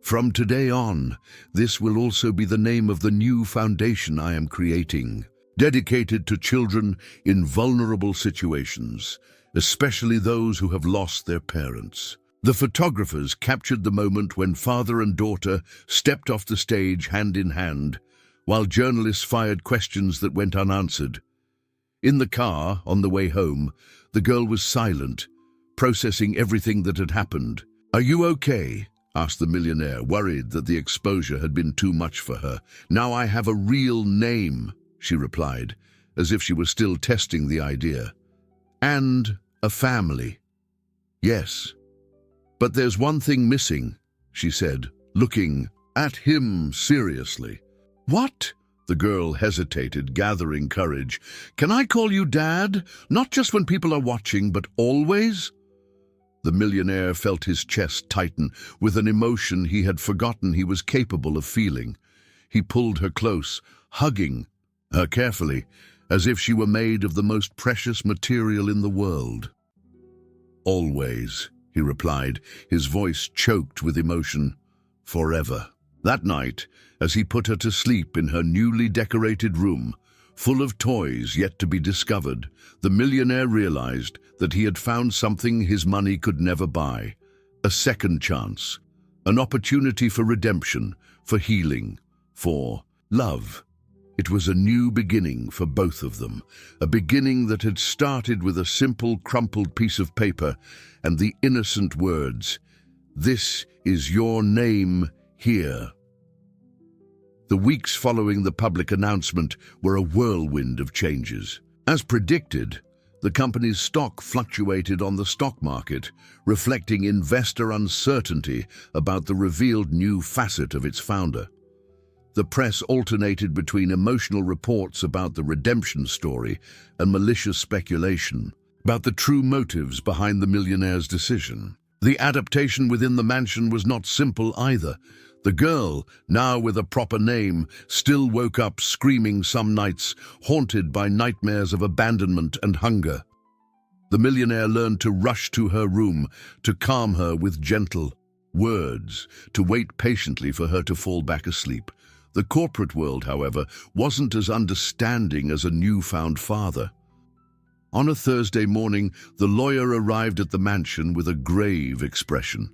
"From today on, this will also be the name of the new foundation I am creating, dedicated to children in vulnerable situations, especially those who have lost their parents." The photographers captured the moment when father and daughter stepped off the stage hand in hand, while journalists fired questions that went unanswered. In the car, on the way home, the girl was silent, processing everything that had happened. "Are you okay?" asked the millionaire, worried that the exposure had been too much for her. "Now I have a real name," she replied, as if she was still testing the idea. "And a family." "Yes. But there's one thing missing," she said, looking at him seriously. "What?" The girl hesitated, gathering courage. "Can I call you Dad? Not just when people are watching, but always?" The millionaire felt his chest tighten with an emotion he had forgotten he was capable of feeling. He pulled her close, hugging her carefully, as if she were made of the most precious material in the world. "Always," he replied, his voice choked with emotion. "Forever." That night, as he put her to sleep in her newly decorated room, full of toys yet to be discovered, the millionaire realized that he had found something his money could never buy: a second chance, an opportunity for redemption, for healing, for love. It was a new beginning for both of them, a beginning that had started with a simple crumpled piece of paper and the innocent words, "This is your name here." The weeks following the public announcement were a whirlwind of changes. As predicted, the company's stock fluctuated on the stock market, reflecting investor uncertainty about the revealed new facet of its founder. The press alternated between emotional reports about the redemption story and malicious speculation about the true motives behind the millionaire's decision. The adaptation within the mansion was not simple either. The girl, now with a proper name, still woke up screaming some nights, haunted by nightmares of abandonment and hunger. The millionaire learned to rush to her room, to calm her with gentle words, to wait patiently for her to fall back asleep. The corporate world, however, wasn't as understanding as a newfound father. On a Thursday morning, the lawyer arrived at the mansion with a grave expression.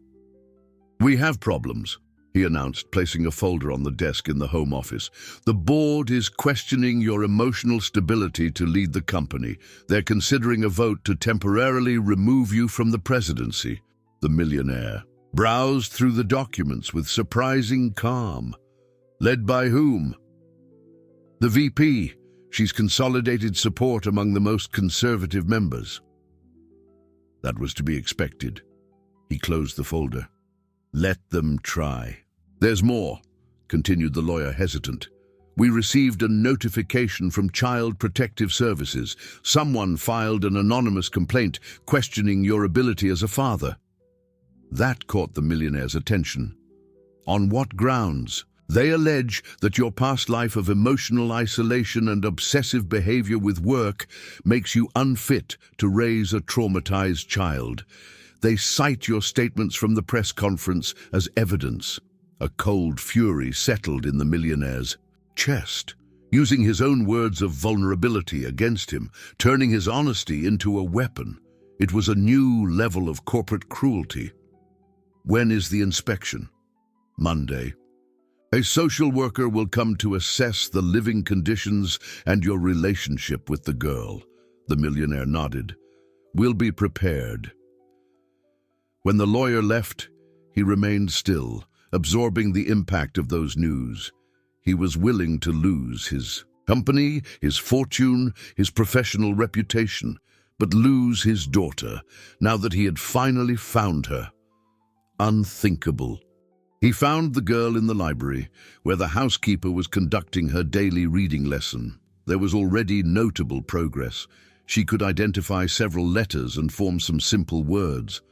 "We have problems," he announced, placing a folder on the desk in the Home Office. "The board is questioning your emotional stability to lead the company. They're considering a vote to temporarily remove you from the presidency." The millionaire browsed through the documents with surprising calm. Led by whom? "The VP. She's consolidated support among the most conservative members." That was to be expected. He closed the folder. "Let them try." "There's more," continued the lawyer, hesitant. "We received a notification from Child Protective Services. Someone filed an anonymous complaint questioning your ability as a father." That caught the millionaire's attention. "On what grounds?" "They allege that your past life of emotional isolation and obsessive behavior with work makes you unfit to raise a traumatized child. They cite your statements from the press conference as evidence." A cold fury settled in the millionaire's chest, using his own words of vulnerability against him, turning his honesty into a weapon. It was a new level of corporate cruelty. "When is the inspection?" "Monday. A social worker will come to assess the living conditions and your relationship with the girl." The millionaire nodded. "We'll be prepared." When the lawyer left, he remained still, absorbing the impact of those news. He was willing to lose his company, his fortune, his professional reputation, but lose his daughter, now that he had finally found her. Unthinkable. He found the girl in the library, where the housekeeper was conducting her daily reading lesson. There was already notable progress. She could identify several letters and form some simple words.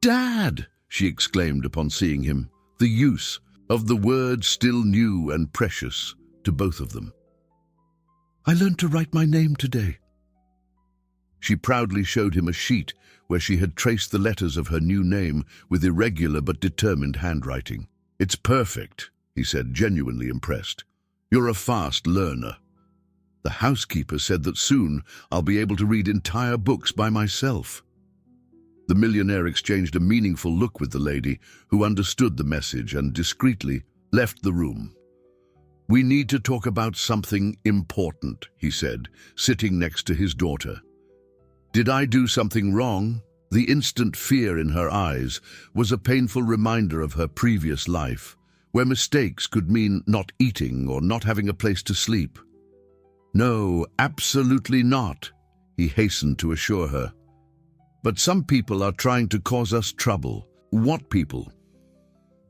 "Dad!" she exclaimed upon seeing him, the use of the word still new and precious to both of them. "I learned to write my name today." She proudly showed him a sheet where she had traced the letters of her new name with irregular but determined handwriting. "It's perfect," he said, genuinely impressed. "You're a fast learner." The housekeeper said that soon I'll be able to read entire books by myself. The millionaire exchanged a meaningful look with the lady, who understood the message and discreetly left the room. "We need to talk about something important," he said, sitting next to his daughter. "Did I do something wrong?" The instant fear in her eyes was a painful reminder of her previous life, where mistakes could mean not eating or not having a place to sleep. "No, absolutely not," he hastened to assure her. "But some people are trying to cause us trouble." "What people?"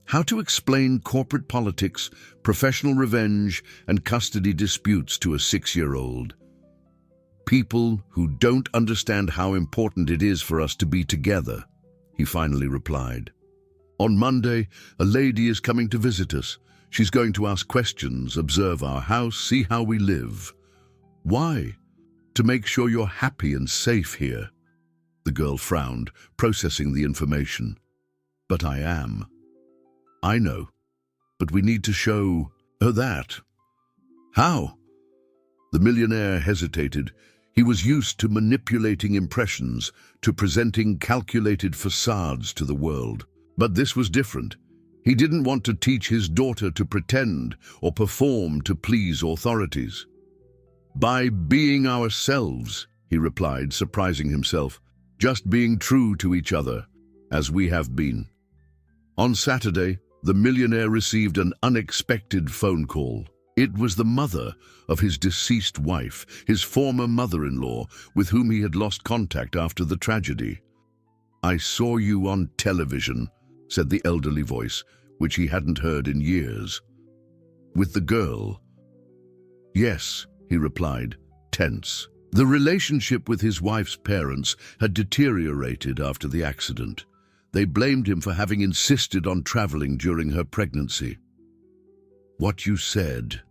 "How to explain corporate politics, professional revenge, and custody disputes to a 6-year-old? "People who don't understand how important it is for us to be together," he finally replied. "On Monday, a lady is coming to visit us. She's going to ask questions, observe our house, see how we live." "Why?" "To make sure you're happy and safe here." The girl frowned, processing the information. "But I am." "I know, but we need to show her that." "How?" The millionaire hesitated. He was used to manipulating impressions, to presenting calculated facades to the world. But this was different. He didn't want to teach his daughter to pretend or perform to please authorities. "By being ourselves," he replied, surprising himself. "Just being true to each other, as we have been." On Saturday, the millionaire received an unexpected phone call. It was the mother of his deceased wife, his former mother-in-law, with whom he had lost contact after the tragedy. "I saw you on television," said the elderly voice, which he hadn't heard in years. "With the girl?" "Yes," he replied, tense. The relationship with his wife's parents had deteriorated after the accident. They blamed him for having insisted on traveling during her pregnancy. What you said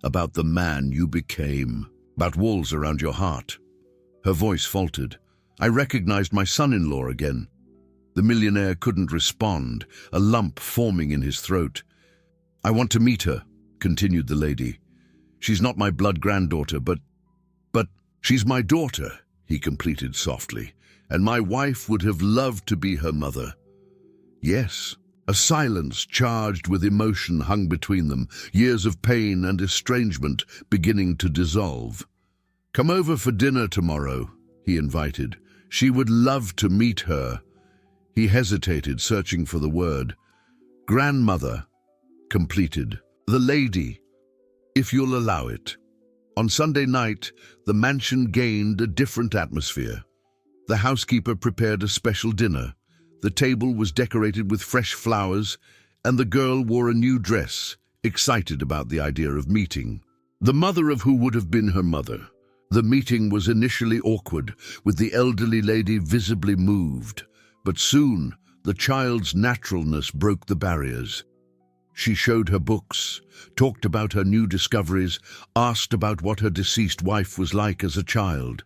about the man you became, about walls around your heart. Her voice faltered. I recognized my son-in-law again. The millionaire couldn't respond, a lump forming in his throat. I want to meet her, continued the lady. She's not my blood granddaughter, but she's my daughter, he completed softly, and my wife would have loved to be her mother. Yes. A silence charged with emotion hung between them, years of pain and estrangement beginning to dissolve. Come over for dinner tomorrow, he invited. She would love to meet her. He hesitated, searching for the word. Grandmother, completed. The lady, if you'll allow it. On Sunday night, the mansion gained a different atmosphere. The housekeeper prepared a special dinner. The table was decorated with fresh flowers, and the girl wore a new dress, excited about the idea of meeting. The mother of who would have been her mother. The meeting was initially awkward, with the elderly lady visibly moved, but soon the child's naturalness broke the barriers. She showed her books, talked about her new discoveries, asked about what her deceased wife was like as a child.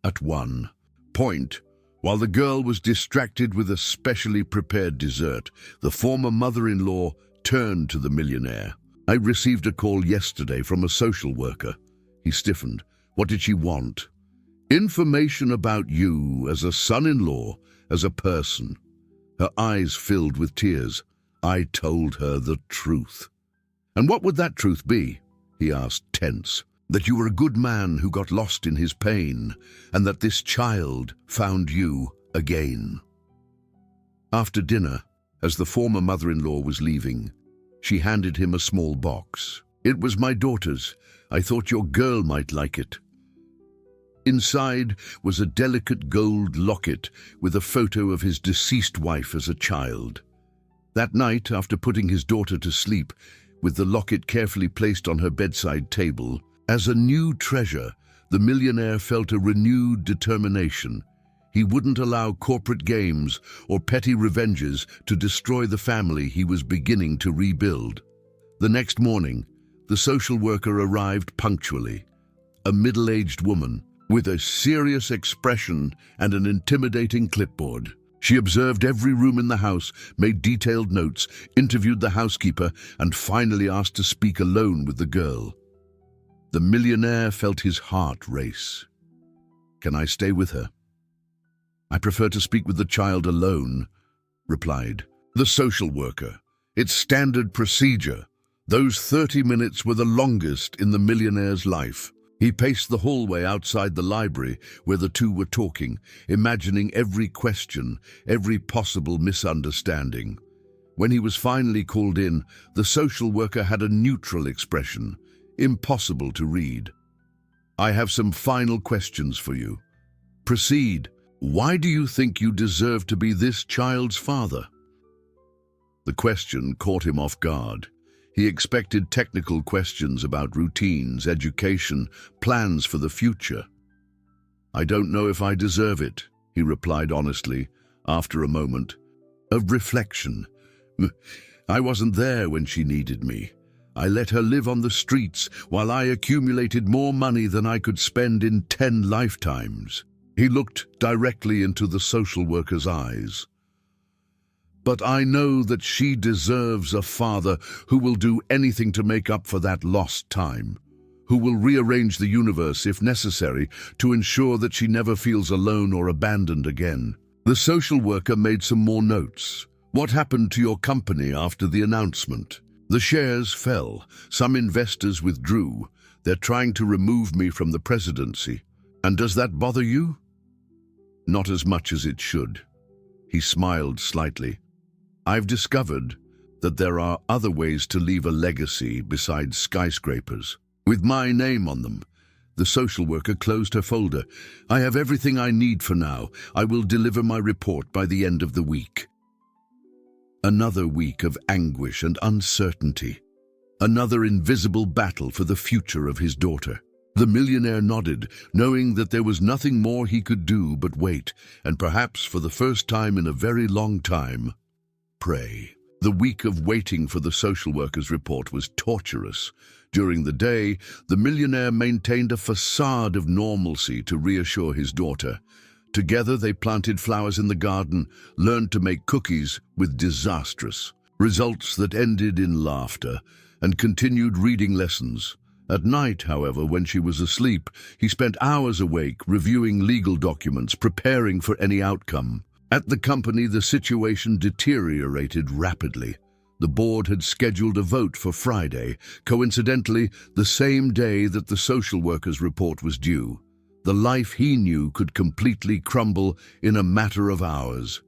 At one point, while the girl was distracted with a specially prepared dessert, the former mother-in-law turned to the millionaire. I received a call yesterday from a social worker. He stiffened. What did she want? Information about you as a son-in-law, as a person. Her eyes filled with tears. I told her the truth. And what would that truth be? He asked, tense. That you were a good man who got lost in his pain, and that this child found you again. After dinner, as the former mother-in-law was leaving, she handed him a small box. It was my daughter's. I thought your girl might like it. Inside was a delicate gold locket with a photo of his deceased wife as a child. That night, after putting his daughter to sleep, with the locket carefully placed on her bedside table, as a new treasure, the millionaire felt a renewed determination. He wouldn't allow corporate games or petty revenges to destroy the family he was beginning to rebuild. The next morning, the social worker arrived punctually, a middle-aged woman with a serious expression and an intimidating clipboard. She observed every room in the house, made detailed notes, interviewed the housekeeper, and finally asked to speak alone with the girl. The millionaire felt his heart race. Can I stay with her? I prefer to speak with the child alone, replied the social worker. It's standard procedure. Those 30 minutes were the longest in the millionaire's life. He paced the hallway outside the library where the two were talking, imagining every question, every possible misunderstanding. When he was finally called in, the social worker had a neutral expression, impossible to read. I have some final questions for you. Proceed. Why do you think you deserve to be this child's father? The question caught him off guard. He expected technical questions about routines, education, plans for the future. I don't know if I deserve it, he replied honestly, after a moment of reflection. I wasn't there when she needed me. I let her live on the streets while I accumulated more money than I could spend in 10 lifetimes. He looked directly into the social worker's eyes. But I know that she deserves a father who will do anything to make up for that lost time, who will rearrange the universe if necessary to ensure that she never feels alone or abandoned again. The social worker made some more notes. What happened to your company after the announcement? The shares fell. Some investors withdrew. They're trying to remove me from the presidency. And does that bother you? Not as much as it should. He smiled slightly. I've discovered that there are other ways to leave a legacy besides skyscrapers. With my name on them. The social worker closed her folder. I have everything I need for now. I will deliver my report by the end of the week. Another week of anguish and uncertainty. Another invisible battle for the future of his daughter. The millionaire nodded, knowing that there was nothing more he could do but wait, and perhaps for the first time in a very long time, pray. The week of waiting for the social worker's report was torturous. During the day, the millionaire maintained a facade of normalcy to reassure his daughter. Together they planted flowers in the garden, learned to make cookies with disastrous results that ended in laughter, and continued reading lessons. At night, however, when she was asleep, he spent hours awake, reviewing legal documents, preparing for any outcome. At the company, the situation deteriorated rapidly. The board had scheduled a vote for Friday, coincidentally the same day that the social worker's report was due. The life he knew could completely crumble in a matter of hours.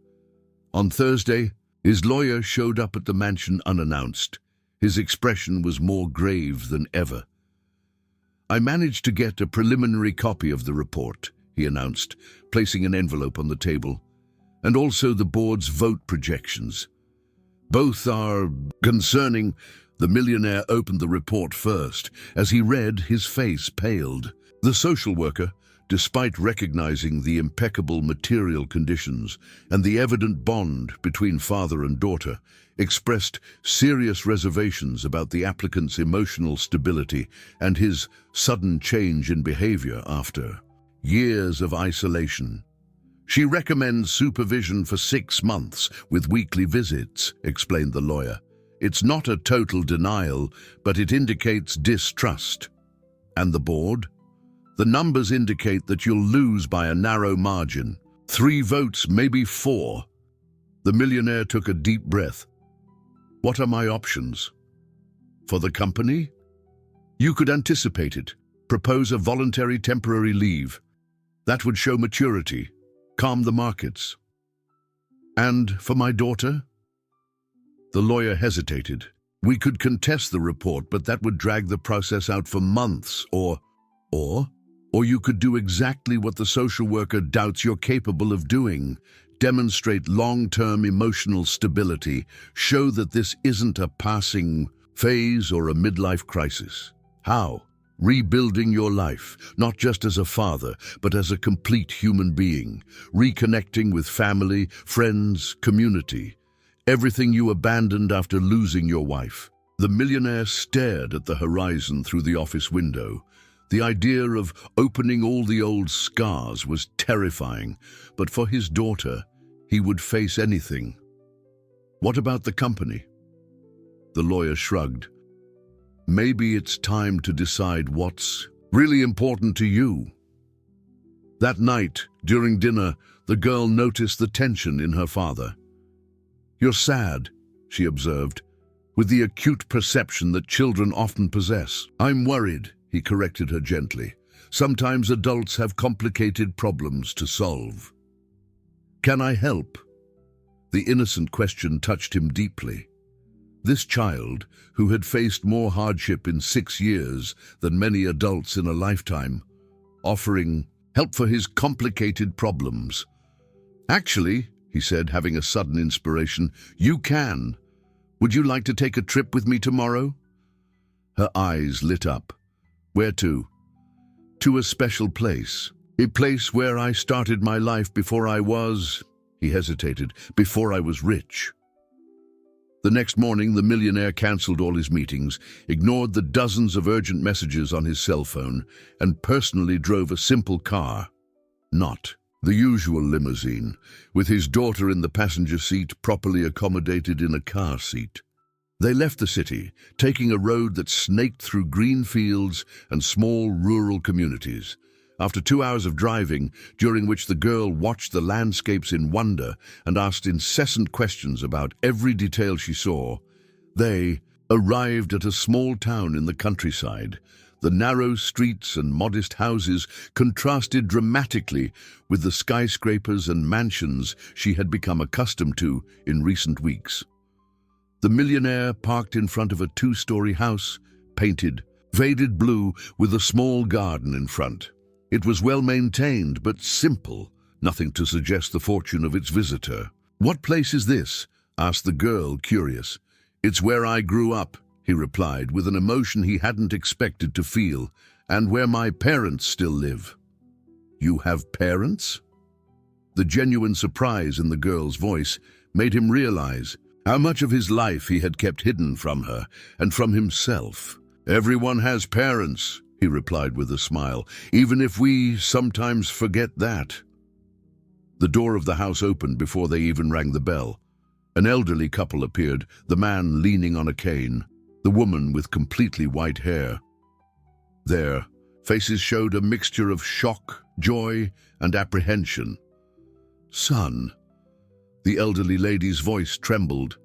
On Thursday, his lawyer showed up at the mansion unannounced. His expression was more grave than ever. "I managed to get a preliminary copy of the report," he announced, placing an envelope on the table, "and also the board's vote projections. Both are concerning." The millionaire opened the report first. As he read, his face paled. The social worker, despite recognizing the impeccable material conditions and the evident bond between father and daughter, expressed serious reservations about the applicant's emotional stability and his sudden change in behavior after years of isolation. "She recommends supervision for 6 months with weekly visits," explained the lawyer. "It's not a total denial, but it indicates distrust." "And the board?" "The numbers indicate that you'll lose by a narrow margin. 3 votes, maybe 4. The millionaire took a deep breath. "What are my options?" "For the company? You could anticipate it. Propose a voluntary temporary leave. That would show maturity, calm the markets." "And for my daughter?" The lawyer hesitated. "We could contest the report, but that would drag the process out for months, or you could do exactly what the social worker doubts you're capable of doing. Demonstrate long-term emotional stability. Show that this isn't a passing phase or a midlife crisis." "How?" "Rebuilding your life, not just as a father, but as a complete human being. Reconnecting with family, friends, community. Everything you abandoned after losing your wife." The millionaire stared at the horizon through the office window. The idea of opening all the old scars was terrifying, but for his daughter, he would face anything. "What about the company?" The lawyer shrugged. "Maybe it's time to decide what's really important to you." That night, during dinner, the girl noticed the tension in her father. "You're sad," she observed, with the acute perception that children often possess. "I'm worried," he corrected her gently. "Sometimes adults have complicated problems to solve." "Can I help?" The innocent question touched him deeply. This child, who had faced more hardship in 6 years than many adults in a lifetime, offering help for his complicated problems. "Actually," he said, having a sudden inspiration, "you can. Would you like to take a trip with me tomorrow?" Her eyes lit up. "Where to?" "To a special place. A place where I started my life before I was," he hesitated, "before I was rich." The next morning, the millionaire cancelled all his meetings, ignored the dozens of urgent messages on his cell phone, and personally drove a simple car. Not the usual limousine, with his daughter in the passenger seat, properly accommodated in a car seat. They left the city, taking a road that snaked through green fields and small rural communities. After 2 hours of driving, during which the girl watched the landscapes in wonder and asked incessant questions about every detail she saw, they arrived at a small town in the countryside. The narrow streets and modest houses contrasted dramatically with the skyscrapers and mansions she had become accustomed to in recent weeks. The millionaire parked in front of a 2-story house, painted faded blue with a small garden in front. It was well maintained but simple, nothing to suggest the fortune of its visitor. "What place is this?" asked the girl, curious. "It's where I grew up," he replied, with an emotion he hadn't expected to feel. and where my parents still live." "You have parents?" The genuine surprise in the girl's voice made him realize how much of his life he had kept hidden from her and from himself. "Everyone has parents," he replied with a smile, "even if we sometimes forget that." The door of the house opened before they even rang the bell. An elderly couple appeared, the man leaning on a cane, the woman with completely white hair. Their faces showed a mixture of shock, joy, and apprehension. "Son," the elderly lady's voice trembled.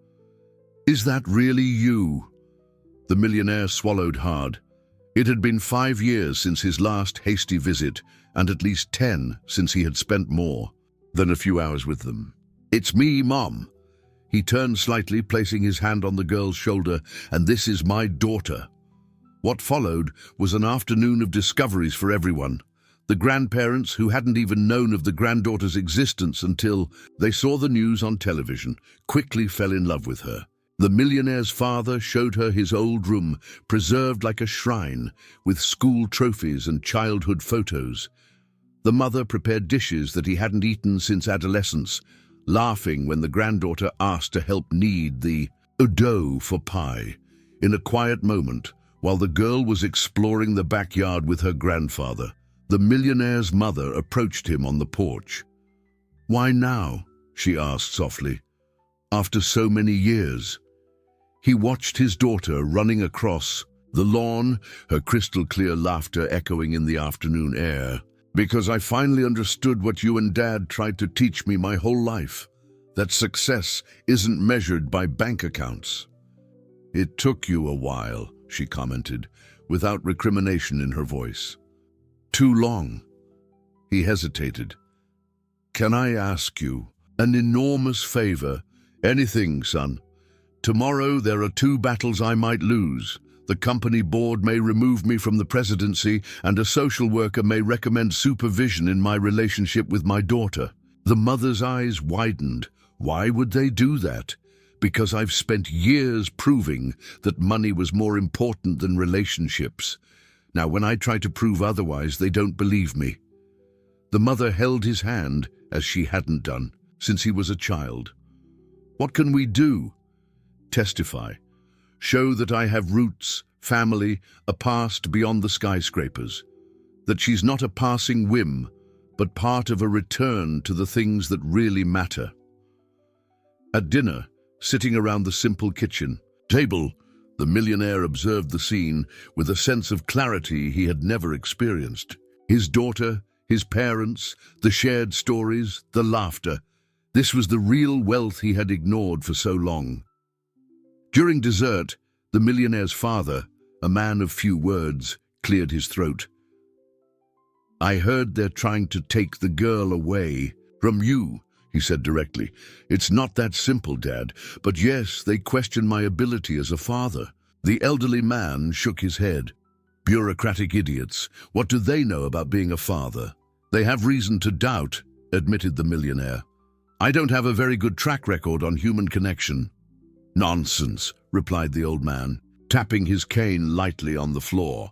"Is that really you?" The millionaire swallowed hard. It had been 5 years since his last hasty visit, and at least 10 since he had spent more than a few hours with them. "It's me, Mom." He turned slightly, placing his hand on the girl's shoulder. "And this is my daughter." What followed was an afternoon of discoveries for everyone. The grandparents, who hadn't even known of the granddaughter's existence until they saw the news on television, quickly fell in love with her. The millionaire's father showed her his old room, preserved like a shrine, with school trophies and childhood photos. The mother prepared dishes that he hadn't eaten since adolescence, laughing when the granddaughter asked to help knead the dough for pie. In a quiet moment, while the girl was exploring the backyard with her grandfather, the millionaire's mother approached him on the porch. "Why now?" she asked softly. "After so many years." He watched his daughter running across the lawn, her crystal-clear laughter echoing in the afternoon air. "Because I finally understood what you and Dad tried to teach me my whole life, that success isn't measured by bank accounts." "It took you a while," she commented, without recrimination in her voice. "Too long." He hesitated. "Can I ask you an enormous favor?" "Anything, son. Tomorrow there are 2 battles I might lose. The company board may remove me from the presidency, and a social worker may recommend supervision in my relationship with my daughter." The mother's eyes widened. "Why would they do that?" "Because I've spent years proving that money was more important than relationships. Now, when I try to prove otherwise, they don't believe me." The mother held his hand, as she hadn't done since he was a child. "What can we do?" "Testify. Show that I have roots, family, a past beyond the skyscrapers. That she's not a passing whim, but part of a return to the things that really matter." At dinner, sitting around the simple kitchen table, the millionaire observed the scene with a sense of clarity he had never experienced. His daughter, his parents, the shared stories, the laughter. This was the real wealth he had ignored for so long. During dessert, the millionaire's father, a man of few words, cleared his throat. "I heard they're trying to take the girl away from you," he said directly. "It's not that simple, Dad, but yes, they question my ability as a father." The elderly man shook his head. "Bureaucratic idiots. What do they know about being a father?" "They have reason to doubt," admitted the millionaire. "I don't have a very good track record on human connection." "Nonsense," replied the old man, tapping his cane lightly on the floor.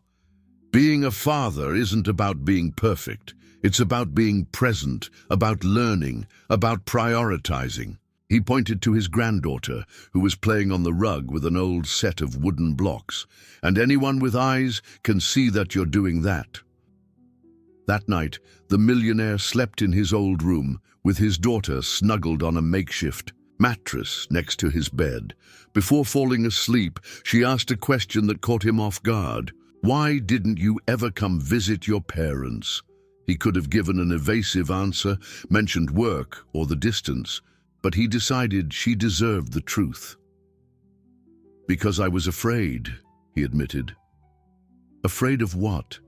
"Being a father isn't about being perfect. It's about being present, about learning, about prioritizing." He pointed to his granddaughter, who was playing on the rug with an old set of wooden blocks. "And anyone with eyes can see that you're doing that." That night, the millionaire slept in his old room, with his daughter snuggled on a makeshift mattress next to his bed. Before falling asleep, she asked a question that caught him off guard. "Why didn't you ever come visit your parents?" He could have given an evasive answer, mentioned work or the distance, but he decided she deserved the truth. "Because I was afraid," he admitted. "Afraid of what?"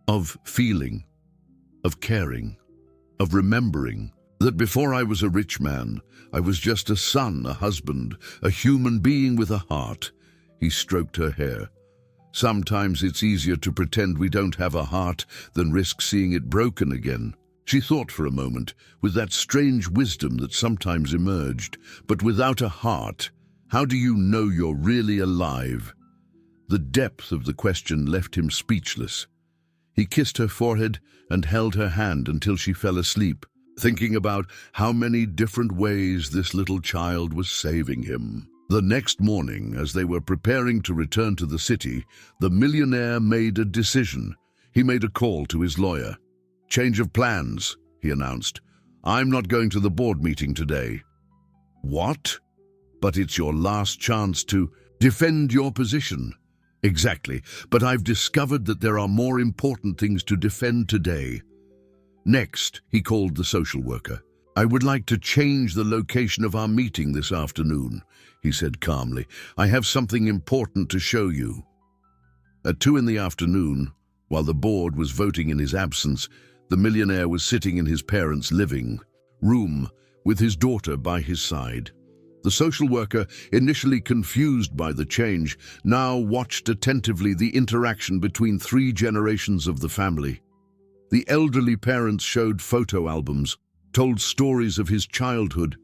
"Of feeling, of caring, of remembering that before I was a rich man, I was just a son, a husband, a human being with a heart." He stroked her hair. "Sometimes it's easier to pretend we don't have a heart than risk seeing it broken again." She thought for a moment, with that strange wisdom that sometimes emerged. "But without a heart, how do you know you're really alive?" The depth of the question left him speechless. He kissed her forehead and held her hand until she fell asleep, thinking about how many different ways this little child was saving him. The next morning, as they were preparing to return to the city, the millionaire made a decision. He made a call to his lawyer. "Change of plans," he announced. "I'm not going to the board meeting today." "What? But it's your last chance to defend your position." "Exactly, but I've discovered that there are more important things to defend today." Next, he called the social worker. "I would like to change the location of our meeting this afternoon," he said calmly. "I have something important to show you." At 2 in the afternoon, while the board was voting in his absence, the millionaire was sitting in his parents' living room with his daughter by his side. The social worker, initially confused by the change, now watched attentively the interaction between 3 generations of the family. The elderly parents showed photo albums, told stories of his childhood,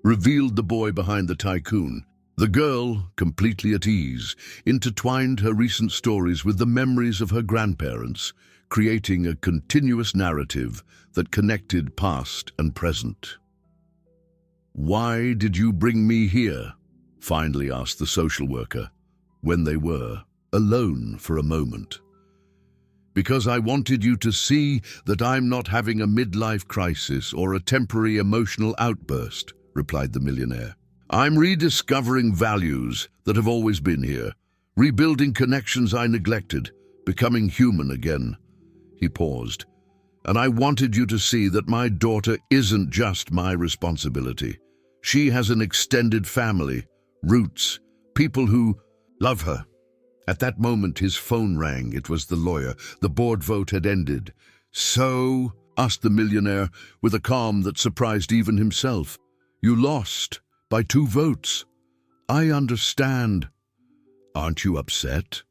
revealed the boy behind the tycoon. The girl, completely at ease, intertwined her recent stories with the memories of her grandparents, creating a continuous narrative that connected past and present. "Why did you bring me here?" finally asked the social worker, when they were alone for a moment. "Because I wanted you to see that I'm not having a midlife crisis or a temporary emotional outburst," replied the millionaire. "I'm rediscovering values that have always been here, rebuilding connections I neglected, becoming human again." He paused. "And I wanted you to see that my daughter isn't just my responsibility. She has an extended family, roots, people who love her." At that moment, his phone rang. It was the lawyer. The board vote had ended. "So?" asked the millionaire, with a calm that surprised even himself. "You lost by 2 votes. I understand. Aren't you upset?"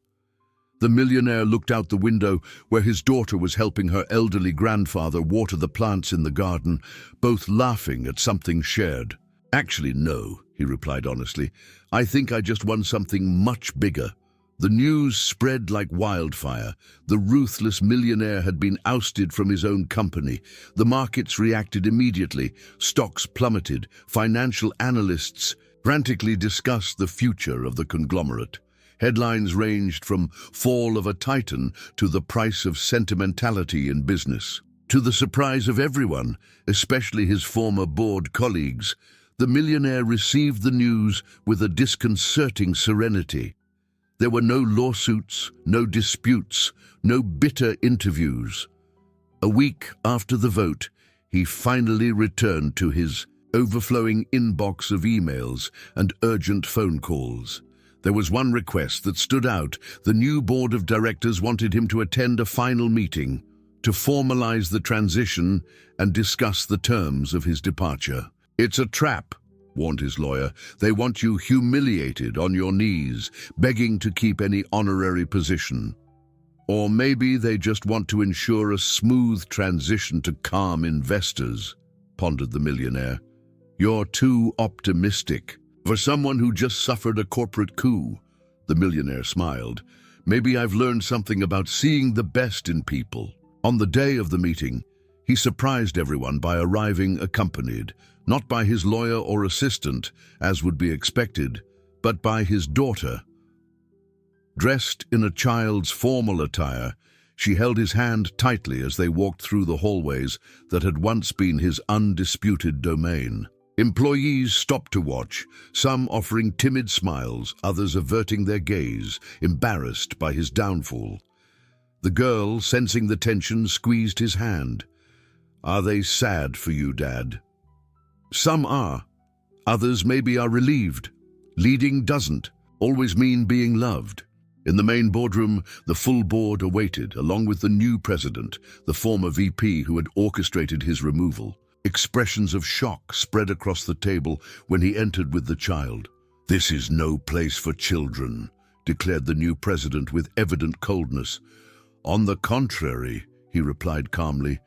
The millionaire looked out the window where his daughter was helping her elderly grandfather water the plants in the garden, both laughing at something shared. "Actually, no," he replied honestly. "I think I just won something much bigger." The news spread like wildfire. The ruthless millionaire had been ousted from his own company. The markets reacted immediately. Stocks plummeted. Financial analysts frantically discussed the future of the conglomerate. Headlines ranged from "fall of a titan" to "the price of sentimentality in business." To the surprise of everyone, especially his former board colleagues, the millionaire received the news with a disconcerting serenity. There were no lawsuits, no disputes, no bitter interviews. A week after the vote, he finally returned to his overflowing inbox of emails and urgent phone calls. There was one request that stood out. The new board of directors wanted him to attend a final meeting to formalize the transition and discuss the terms of his departure. "It's a trap," warned his lawyer. "They want you humiliated on your knees, begging to keep any honorary position. Or maybe they just want to ensure a smooth transition to calm investors," pondered the millionaire. "You're too optimistic. For someone who just suffered a corporate coup," the millionaire smiled. "Maybe I've learned something about seeing the best in people." On the day of the meeting, he surprised everyone by arriving accompanied, not by his lawyer or assistant, as would be expected, but by his daughter. Dressed in a child's formal attire, she held his hand tightly as they walked through the hallways that had once been his undisputed domain. Employees stopped to watch, some offering timid smiles, others averting their gaze, embarrassed by his downfall. The girl, sensing the tension, squeezed his hand. "Are they sad for you, Dad?" "Some are. Others maybe are relieved. Leading doesn't always mean being loved." In the main boardroom, the full board awaited, along with the new president, the former VP who had orchestrated his removal. Expressions of shock spread across the table when he entered with the child. "This is no place for children," declared the new president with evident coldness. "On the contrary," he replied calmly,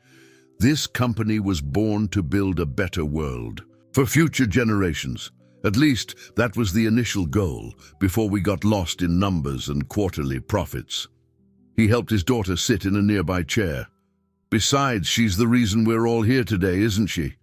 "this company was born to build a better world for future generations, At least, that was the initial goal, before we got lost in numbers and quarterly profits. He helped his daughter sit in a nearby chair. Besides, she's the reason we're all here today, isn't she?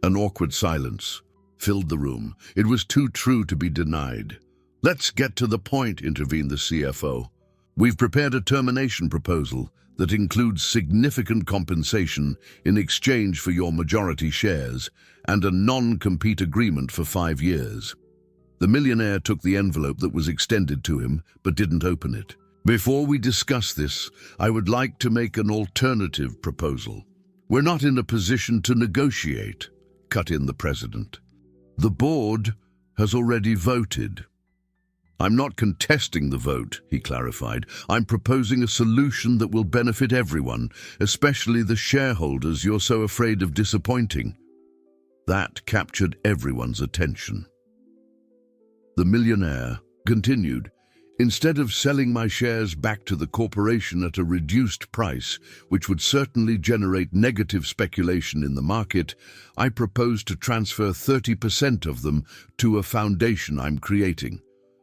An awkward silence filled the room. It was too true to be denied. Let's get to the point, intervened the CFO. We've prepared a termination proposal that includes significant compensation in exchange for your majority shares and a non-compete agreement for 5 years. The millionaire took the envelope that was extended to him, but didn't open it. Before we discuss this, I would like to make an alternative proposal. We're not in a position to negotiate, cut in the president. The board has already voted. I'm not contesting the vote, he clarified. I'm proposing a solution that will benefit everyone, especially the shareholders you're so afraid of disappointing. That captured everyone's attention. The millionaire continued, instead of selling my shares back to the corporation at a reduced price, which would certainly generate negative speculation in the market, I propose to transfer 30% of them to a foundation I'm creating.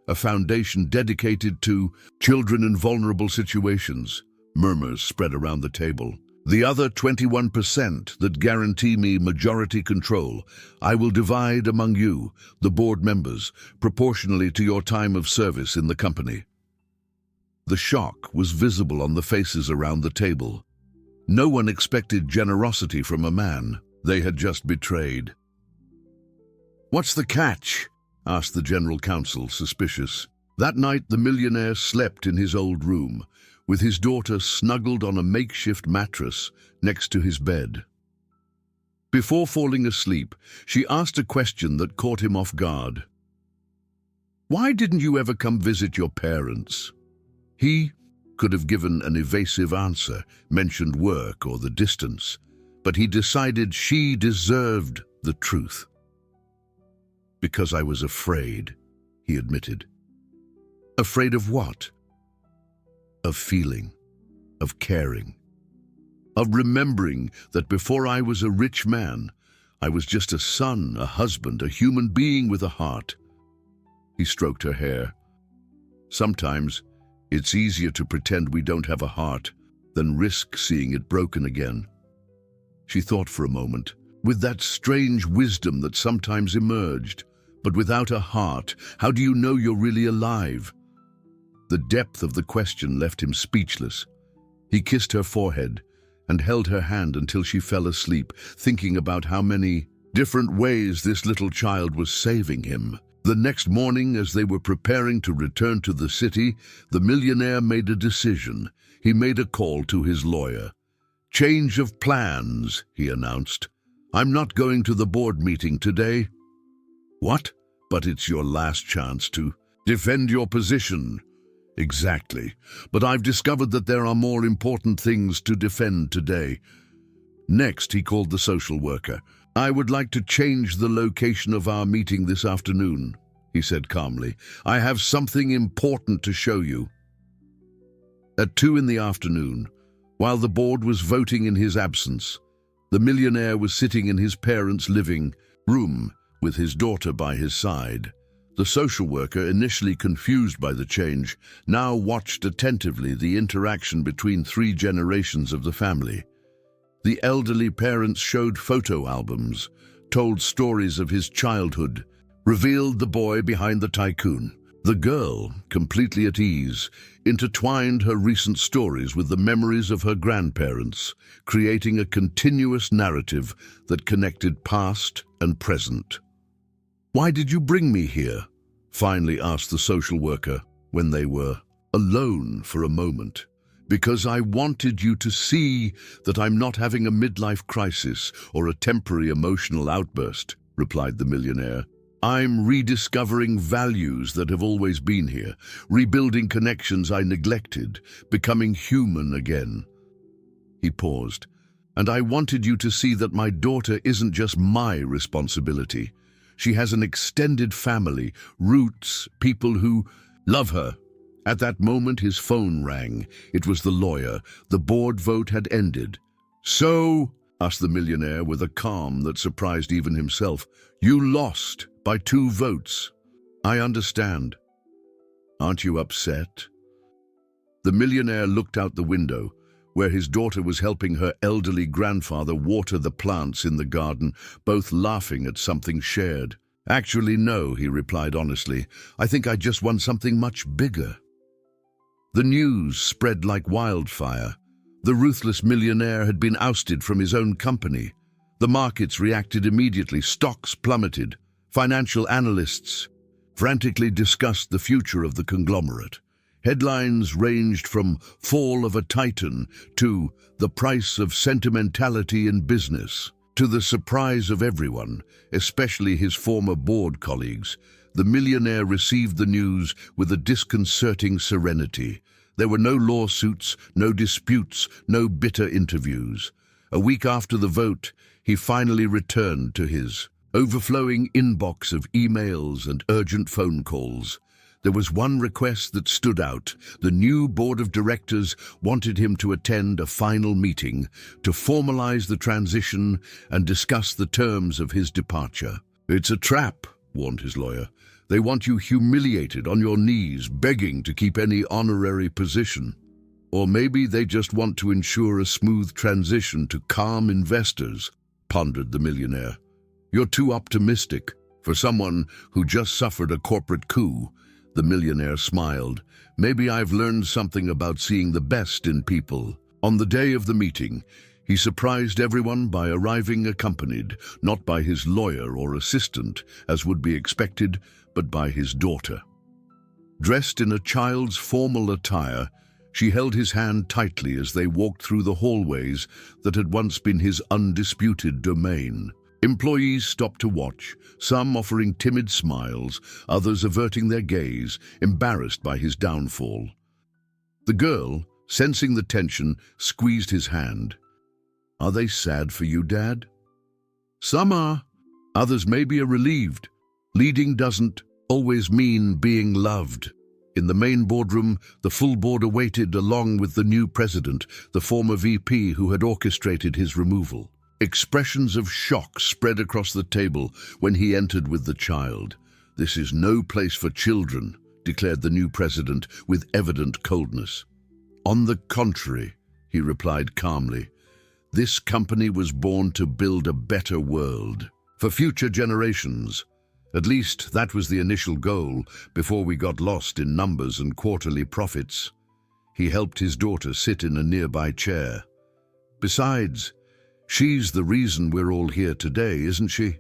A foundation dedicated to children in vulnerable situations. Murmurs spread around the table. The other 21% that guarantee me majority control, I will divide among you, the board members, proportionally to your time of service in the company. The shock was visible on the faces around the table. No one expected generosity from a man they had just betrayed. What's the catch? Asked the general counsel, suspicious. That night the millionaire slept in his old room, with his daughter snuggled on a makeshift mattress next to his bed. Before falling asleep, she asked a question that caught him off guard. Why didn't you ever come visit your parents? He could have given an evasive answer, mentioned work or the distance, but he decided she deserved the truth. Because I was afraid, he admitted. Afraid of what? Of feeling, of caring, of remembering that before I was a rich man, I was just a son, a husband, a human being with a heart. He stroked her hair. Sometimes it's easier to pretend we don't have a heart than risk seeing it broken again. She thought for a moment, with that strange wisdom that sometimes emerged. But without a heart, how do you know you're really alive? The depth of the question left him speechless. He kissed her forehead and held her hand until she fell asleep, thinking about how many different ways this little child was saving him. The next morning, as they were preparing to return to the city, the millionaire made a decision. He made a call to his lawyer. Change of plans, he announced. I'm not going to the board meeting today. What? But it's your last chance to defend your position. Exactly. But I've discovered that there are more important things to defend today. Next, he called the social worker. I would like to change the location of our meeting this afternoon, he said calmly. I have something important to show you. At 2 in the afternoon, while the board was voting in his absence, the millionaire was sitting in his parents' living room, with his daughter by his side. The social worker, initially confused by the change, now watched attentively the interaction between 3 generations of the family. The elderly parents showed photo albums, told stories of his childhood, revealed the boy behind the tycoon. The girl, completely at ease, intertwined her recent stories with the memories of her grandparents, creating a continuous narrative that connected past and present. Why did you bring me here? Finally asked the social worker when they were alone for a moment. Because I wanted you to see that I'm not having a midlife crisis or a temporary emotional outburst, replied the millionaire. I'm rediscovering values that have always been here, rebuilding connections I neglected, becoming human again. He paused. And I wanted you to see that my daughter isn't just my responsibility. She has an extended family, roots, people who love her. At that moment, his phone rang. It was the lawyer. The board vote had ended. So, asked the millionaire with a calm that surprised even himself. You lost by 2 votes. I understand. Aren't you upset? The millionaire looked out the window, where his daughter was helping her elderly grandfather water the plants in the garden, both laughing at something shared. Actually, no, he replied honestly. I think I just won something much bigger. The news spread like wildfire. The ruthless millionaire had been ousted from his own company. The markets reacted immediately. Stocks plummeted. Financial analysts frantically discussed the future of the conglomerate. Headlines ranged from "Fall of a Titan" to "The Price of Sentimentality in Business." To the surprise of everyone, especially his former board colleagues, the millionaire received the news with a disconcerting serenity. There were no lawsuits, no disputes, no bitter interviews. A week after the vote, he finally returned to his overflowing inbox of emails and urgent phone calls. There was one request that stood out. The new board of directors wanted him to attend a final meeting to formalize the transition and discuss the terms of his departure. It's a trap, warned his lawyer. They want you humiliated on your knees, begging to keep any honorary position. Or maybe they just want to ensure a smooth transition to calm investors, pondered the millionaire. You're too optimistic for someone who just suffered a corporate coup. The millionaire smiled. Maybe I've learned something about seeing the best in people. On the day of the meeting, he surprised everyone by arriving accompanied, not by his lawyer or assistant, as would be expected, but by his daughter. Dressed in a child's formal attire, she held his hand tightly as they walked through the hallways that had once been his undisputed domain. Employees stopped to watch, some offering timid smiles, others averting their gaze, embarrassed by his downfall. The girl, sensing the tension, squeezed his hand. Are they sad for you, Dad? Some are. Others maybe are relieved. Leading doesn't always mean being loved. In the main boardroom, the full board awaited along with the new president, the former VP who had orchestrated his removal. Expressions of shock spread across the table when he entered with the child. This is no place for children, declared the new president with evident coldness. On the contrary, he replied calmly, this company was born to build a better world for future generations. At least that was the initial goal before we got lost in numbers and quarterly profits. He helped his daughter sit in a nearby chair. Besides, she's the reason we're all here today, isn't she?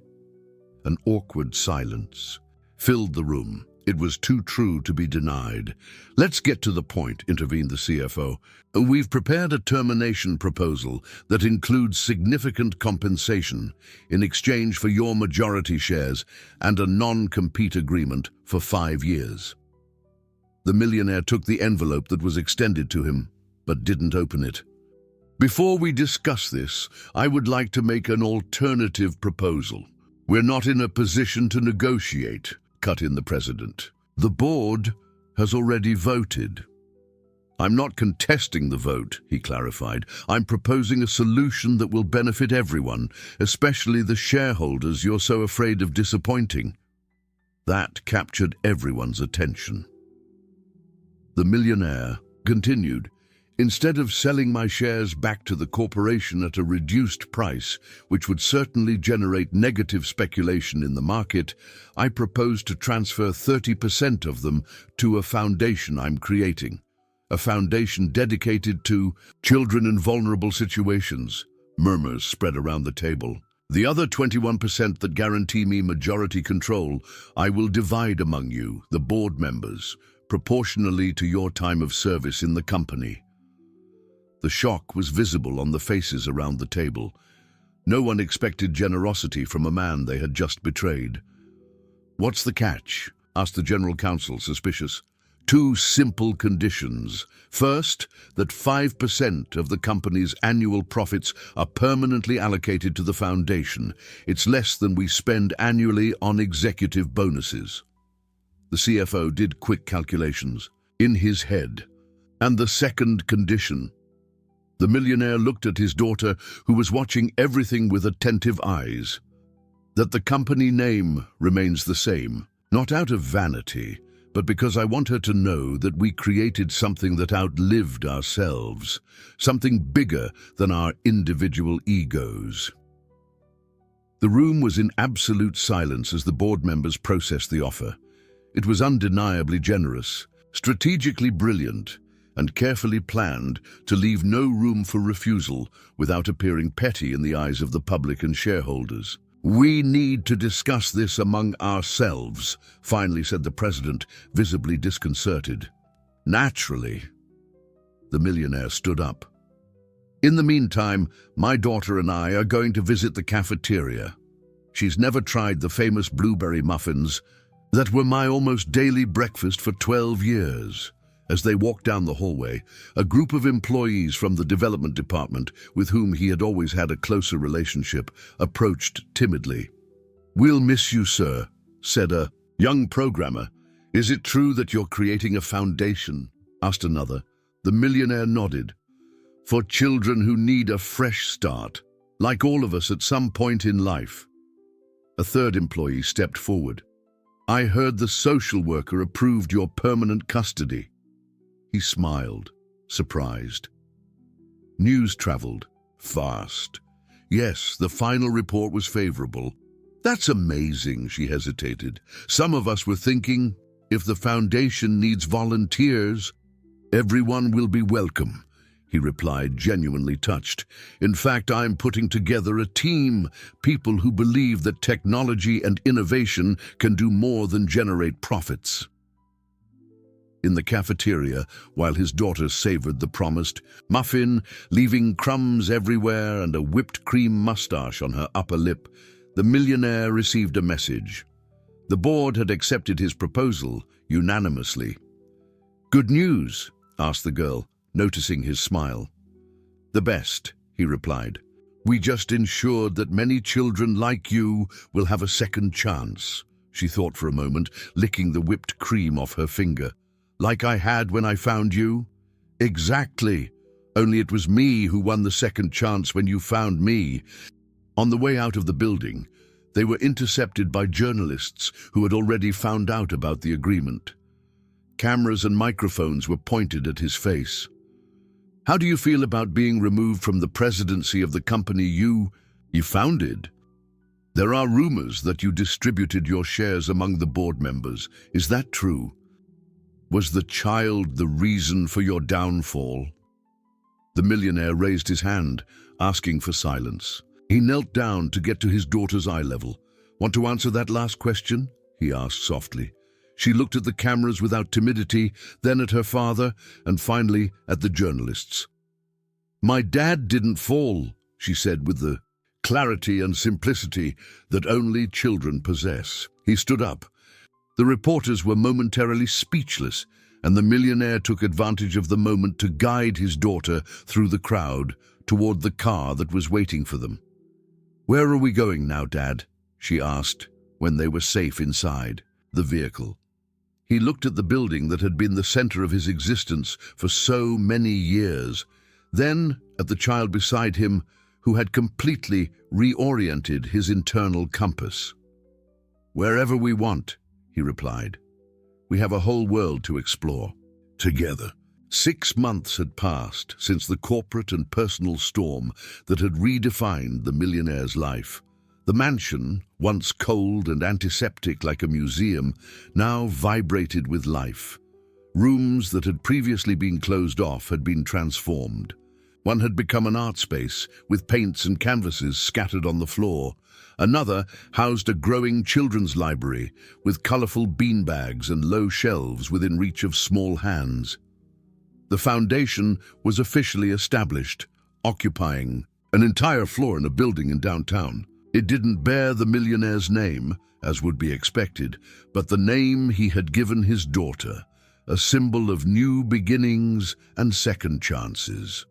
An awkward silence filled the room. It was too true to be denied. Let's get to the point, intervened the CFO. We've prepared a termination proposal that includes significant compensation in exchange for your majority shares and a non-compete agreement for 5 years. The millionaire took the envelope that was extended to him, but didn't open it. Before we discuss this, I would like to make an alternative proposal. We're not in a position to negotiate, cut in the president. The board has already voted. I'm not contesting the vote, he clarified. I'm proposing a solution that will benefit everyone, especially the shareholders you're so afraid of disappointing. That captured everyone's attention. The millionaire continued, instead of selling my shares back to the corporation at a reduced price, which would certainly generate negative speculation in the market, I propose to transfer 30% of them to a foundation I'm creating. A foundation dedicated to children in vulnerable situations. Murmurs spread around the table. The other 21% that guarantee me majority control, I will divide among you, the board members, proportionally to your time of service in the company. The shock was visible on the faces around the table. No one expected generosity from a man they had just betrayed. What's the catch? Asked the general counsel, suspicious. 2 simple conditions. First, that 5% of the company's annual profits are permanently allocated to the foundation. It's less than we spend annually on executive bonuses. The CFO did quick calculations in his head. And the second condition, The millionaire looked at his daughter, who was watching everything with attentive eyes. "That the company name remains the same, not out of vanity, but because I want her to know that we created something that outlived ourselves, something bigger than our individual egos." The room was in absolute silence as the board members processed the offer. It was undeniably generous, strategically brilliant, and carefully planned to leave no room for refusal without appearing petty in the eyes of the public and shareholders. "We need to discuss this among ourselves," finally said the president, visibly disconcerted. "Naturally." The millionaire stood up. "In the meantime, my daughter and I are going to visit the cafeteria. She's never tried the famous blueberry muffins that were my almost daily breakfast for 12 years. As they walked down the hallway, a group of employees from the development department, with whom he had always had a closer relationship, approached timidly. "We'll miss you, sir," said a young programmer. "Is it true that you're creating a foundation?" asked another. The millionaire nodded. "For children who need a fresh start, like all of us at some point in life." A third employee stepped forward. "I heard the social worker approved your permanent custody." He smiled, surprised. News traveled fast. Yes, the final report was favorable. "That's amazing," she hesitated. "Some of us were thinking, if the foundation needs volunteers, everyone will be welcome," he replied, genuinely touched. "In fact, I'm putting together a team, people who believe that technology and innovation can do more than generate profits." In the cafeteria, while his daughter savored the promised muffin, leaving crumbs everywhere and a whipped cream mustache on her upper lip, the millionaire received a message. The board had accepted his proposal unanimously. "Good news?" asked the girl, noticing his smile. "The best," he replied. "We just ensured that many children like you will have a second chance." She thought for a moment, licking the whipped cream off her finger. "Like I had when I found you?" "Exactly. Only it was me who won the second chance when you found me." On the way out of the building, they were intercepted by journalists who had already found out about the agreement. Cameras and microphones were pointed at his face. "How do you feel about being removed from the presidency of the company you founded? There are rumors that you distributed your shares among the board members. Is that true? Was the child the reason for your downfall?" The millionaire raised his hand, asking for silence. He knelt down to get to his daughter's eye level. "Want to answer that last question?" he asked softly. She looked at the cameras without timidity, then at her father, and finally at the journalists. "My dad didn't fall," she said with the clarity and simplicity that only children possess. He stood up. The reporters were momentarily speechless, and the millionaire took advantage of the moment to guide his daughter through the crowd toward the car that was waiting for them. "Where are we going now, Dad?" she asked, when they were safe inside the vehicle. He looked at the building that had been the center of his existence for so many years, then at the child beside him who had completely reoriented his internal compass. "Wherever we want," he replied. "We have a whole world to explore together." 6 months had passed since the corporate and personal storm that had redefined the millionaire's life. The mansion, once cold and antiseptic like a museum, now vibrated with life. Rooms that had previously been closed off had been transformed. One had become an art space, with paints and canvases scattered on the floor. Another housed a growing children's library, with colorful beanbags and low shelves within reach of small hands. The foundation was officially established, occupying an entire floor in a building in downtown. It didn't bear the millionaire's name, as would be expected, but the name he had given his daughter, a symbol of new beginnings and second chances.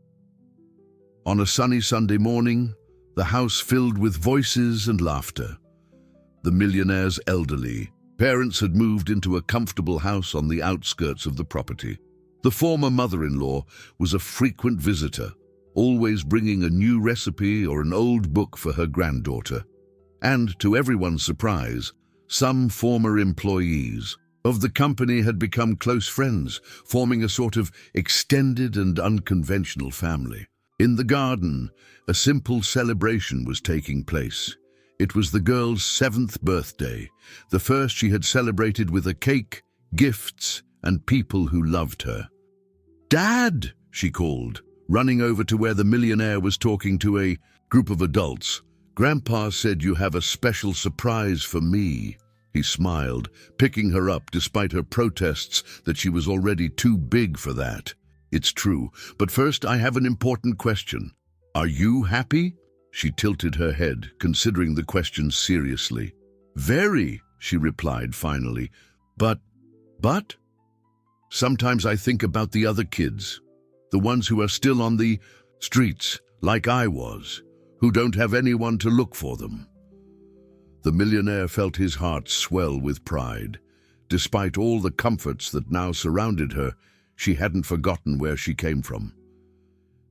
On a sunny Sunday morning, the house filled with voices and laughter. The millionaire's elderly parents had moved into a comfortable house on the outskirts of the property. The former mother-in-law was a frequent visitor, always bringing a new recipe or an old book for her granddaughter. And, to everyone's surprise, some former employees of the company had become close friends, forming a sort of extended and unconventional family. In the garden, a simple celebration was taking place. It was the girl's 7th birthday, the first she had celebrated with a cake, gifts, and people who loved her. "Dad!" she called, running over to where the millionaire was talking to a group of adults. "Grandpa said you have a special surprise for me." He smiled, picking her up despite her protests that she was already too big for that. "It's true, but first I have an important question. Are you happy?" She tilted her head, considering the question seriously. "Very," she replied finally. But? Sometimes I think about the other kids, the ones who are still on the streets, like I was, who don't have anyone to look for them." The millionaire felt his heart swell with pride. Despite all the comforts that now surrounded her, she hadn't forgotten where she came from.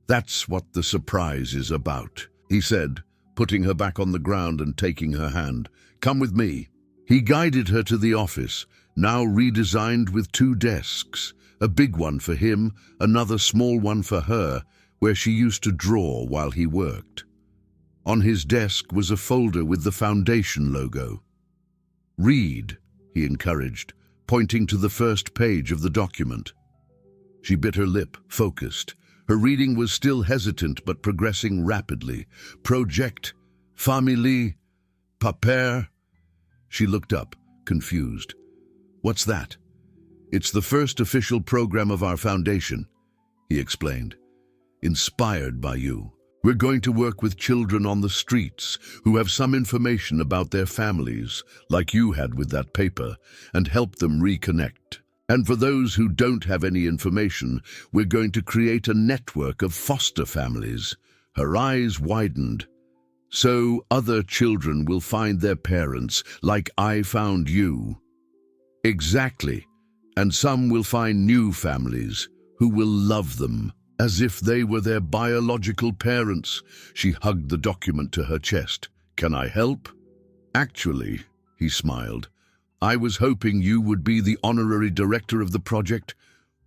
"That's what the surprise is about," he said, putting her back on the ground and taking her hand. "Come with me." He guided her to the office, now redesigned with 2 desks, a big one for him, another small one for her, where she used to draw while he worked. On his desk was a folder with the foundation logo. "Read," he encouraged, pointing to the first page of the document. She bit her lip, focused. Her reading was still hesitant but progressing rapidly. "Project, famille, paper." She looked up, confused. "What's that?" "It's the first official program of our foundation," he explained. "Inspired by you. We're going to work with children on the streets who have some information about their families, like you had with that paper, and help them reconnect. And for those who don't have any information, we're going to create a network of foster families." Her eyes widened. "So other children will find their parents, like I found you." "Exactly. And some will find new families who will love them as if they were their biological parents." She hugged the document to her chest. "Can I help?" "Actually," he smiled, "I was hoping you would be the honorary director of the project.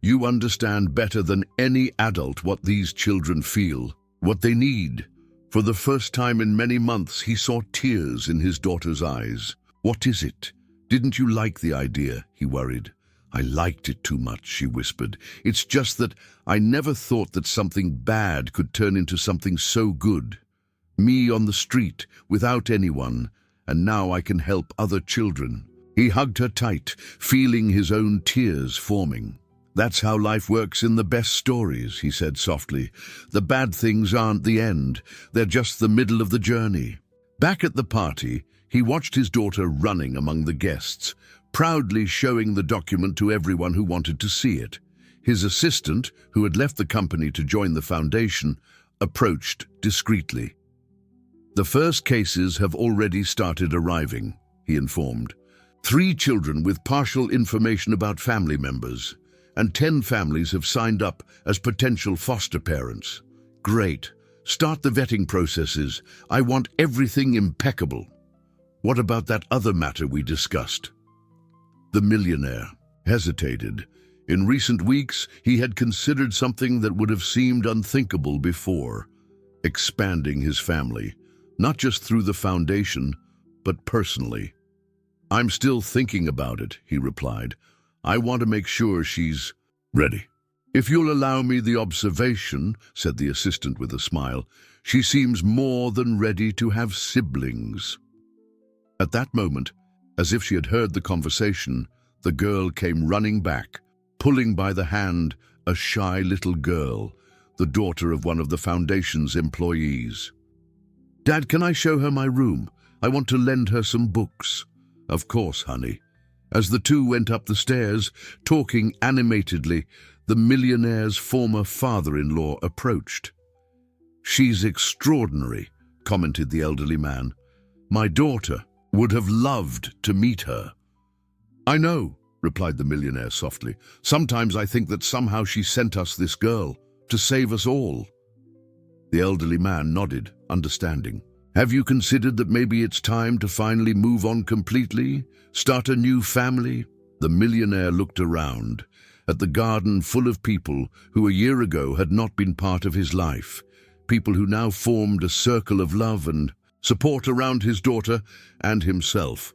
You understand better than any adult what these children feel, what they need." For the first time in many months, he saw tears in his daughter's eyes. "What is it? Didn't you like the idea?" he worried. "I liked it too much," she whispered. "It's just that I never thought that something bad could turn into something so good. Me on the street, without anyone, and now I can help other children." He hugged her tight, feeling his own tears forming. "That's how life works in the best stories," he said softly. "The bad things aren't the end, they're just the middle of the journey." Back at the party, he watched his daughter running among the guests, proudly showing the document to everyone who wanted to see it. His assistant, who had left the company to join the foundation, approached discreetly. "The first cases have already started arriving," he informed. 3 children with partial information about family members, and 10 families have signed up as potential foster parents. "Great. Start the vetting processes. I want everything impeccable." "What about that other matter we discussed?" The millionaire hesitated. In recent weeks, he had considered something that would have seemed unthinkable before: expanding his family, not just through the foundation, but personally. "I'm still thinking about it," he replied. "I want to make sure she's ready." "If you'll allow me the observation," said the assistant with a smile, "she seems more than ready to have siblings." At that moment, as if she had heard the conversation, the girl came running back, pulling by the hand a shy little girl, the daughter of one of the foundation's employees. "Dad, can I show her my room? I want to lend her some books." "Of course, honey." As the two went up the stairs, talking animatedly, the millionaire's former father-in-law approached. "She's extraordinary," commented the elderly man. "My daughter would have loved to meet her." "I know," replied the millionaire softly. "Sometimes I think that somehow she sent us this girl to save us all." The elderly man nodded, understanding. Have you considered that maybe it's time to finally move on completely? Start a new family? The millionaire looked around, at the garden full of people who a year ago had not been part of his life, people who now formed a circle of love and support around his daughter and himself.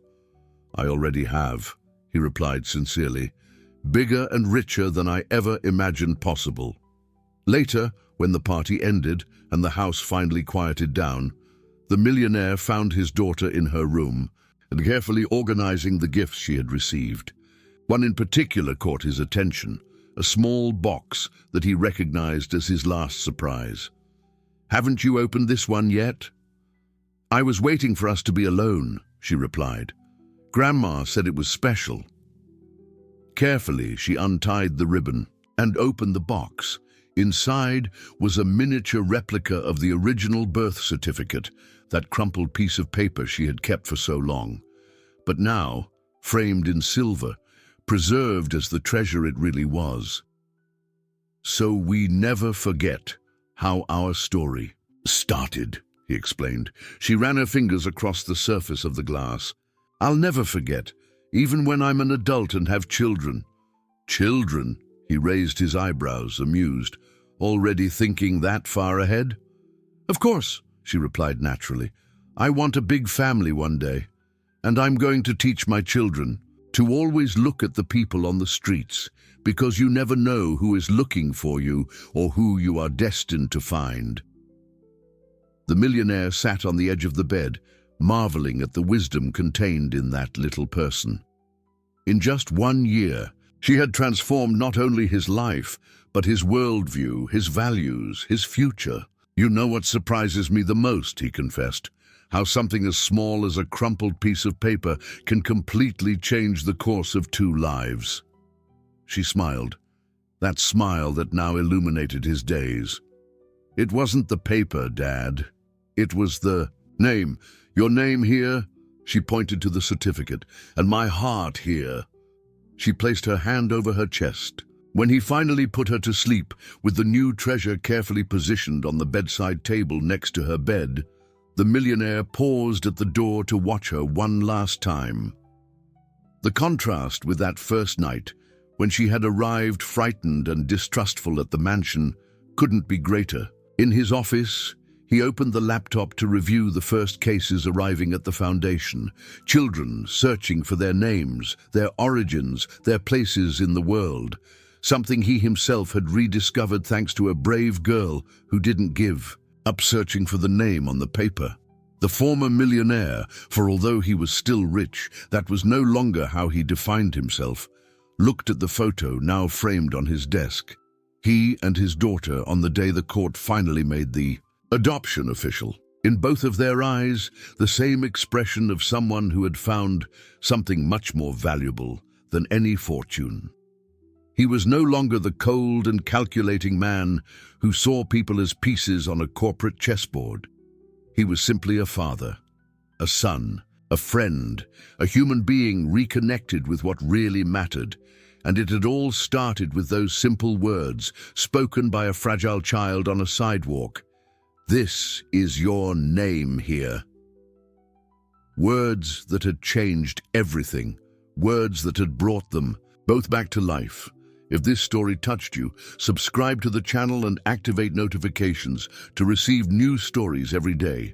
I already have, he replied sincerely, bigger and richer than I ever imagined possible. Later, when the party ended and the house finally quieted down, the millionaire found his daughter in her room and carefully organizing the gifts she had received. One in particular caught his attention, a small box that he recognized as his last surprise. Haven't you opened this one yet? I was waiting for us to be alone, she replied. Grandma said it was special. Carefully, she untied the ribbon and opened the box. Inside was a miniature replica of the original birth certificate, that crumpled piece of paper she had kept for so long. But now, framed in silver, preserved as the treasure it really was. So we never forget how our story started, he explained. She ran her fingers across the surface of the glass. I'll never forget, even when I'm an adult and have children. Children? He raised his eyebrows, amused. Already thinking that far ahead? Of course, she replied naturally. I want a big family one day, and I'm going to teach my children to always look at the people on the streets, because you never know who is looking for you or who you are destined to find. The millionaire sat on the edge of the bed, marveling at the wisdom contained in that little person. In just 1 year, she had transformed not only his life, but his worldview, his values, his future. You know what surprises me the most, he confessed, how something as small as a crumpled piece of paper can completely change the course of 2 lives. She smiled, that smile that now illuminated his days. It wasn't the paper, Dad. It was the name. Your name here, she pointed to the certificate, and my heart here. She placed her hand over her chest. When he finally put her to sleep, with the new treasure carefully positioned on the bedside table next to her bed, the millionaire paused at the door to watch her one last time. The contrast with that first night, when she had arrived frightened and distrustful at the mansion, couldn't be greater. In his office, he opened the laptop to review the first cases arriving at the foundation, children searching for their names, their origins, their places in the world, something he himself had rediscovered thanks to a brave girl who didn't give up searching for the name on the paper. The former millionaire, for although he was still rich, that was no longer how he defined himself, looked at the photo now framed on his desk. He and his daughter on the day the court finally made the adoption official. In both of their eyes, the same expression of someone who had found something much more valuable than any fortune. He was no longer the cold and calculating man who saw people as pieces on a corporate chessboard. He was simply a father, a son, a friend, a human being reconnected with what really mattered, and it had all started with those simple words spoken by a fragile child on a sidewalk. This is your name here. Words that had changed everything, words that had brought them both back to life. If this story touched you, subscribe to the channel and activate notifications to receive new stories every day.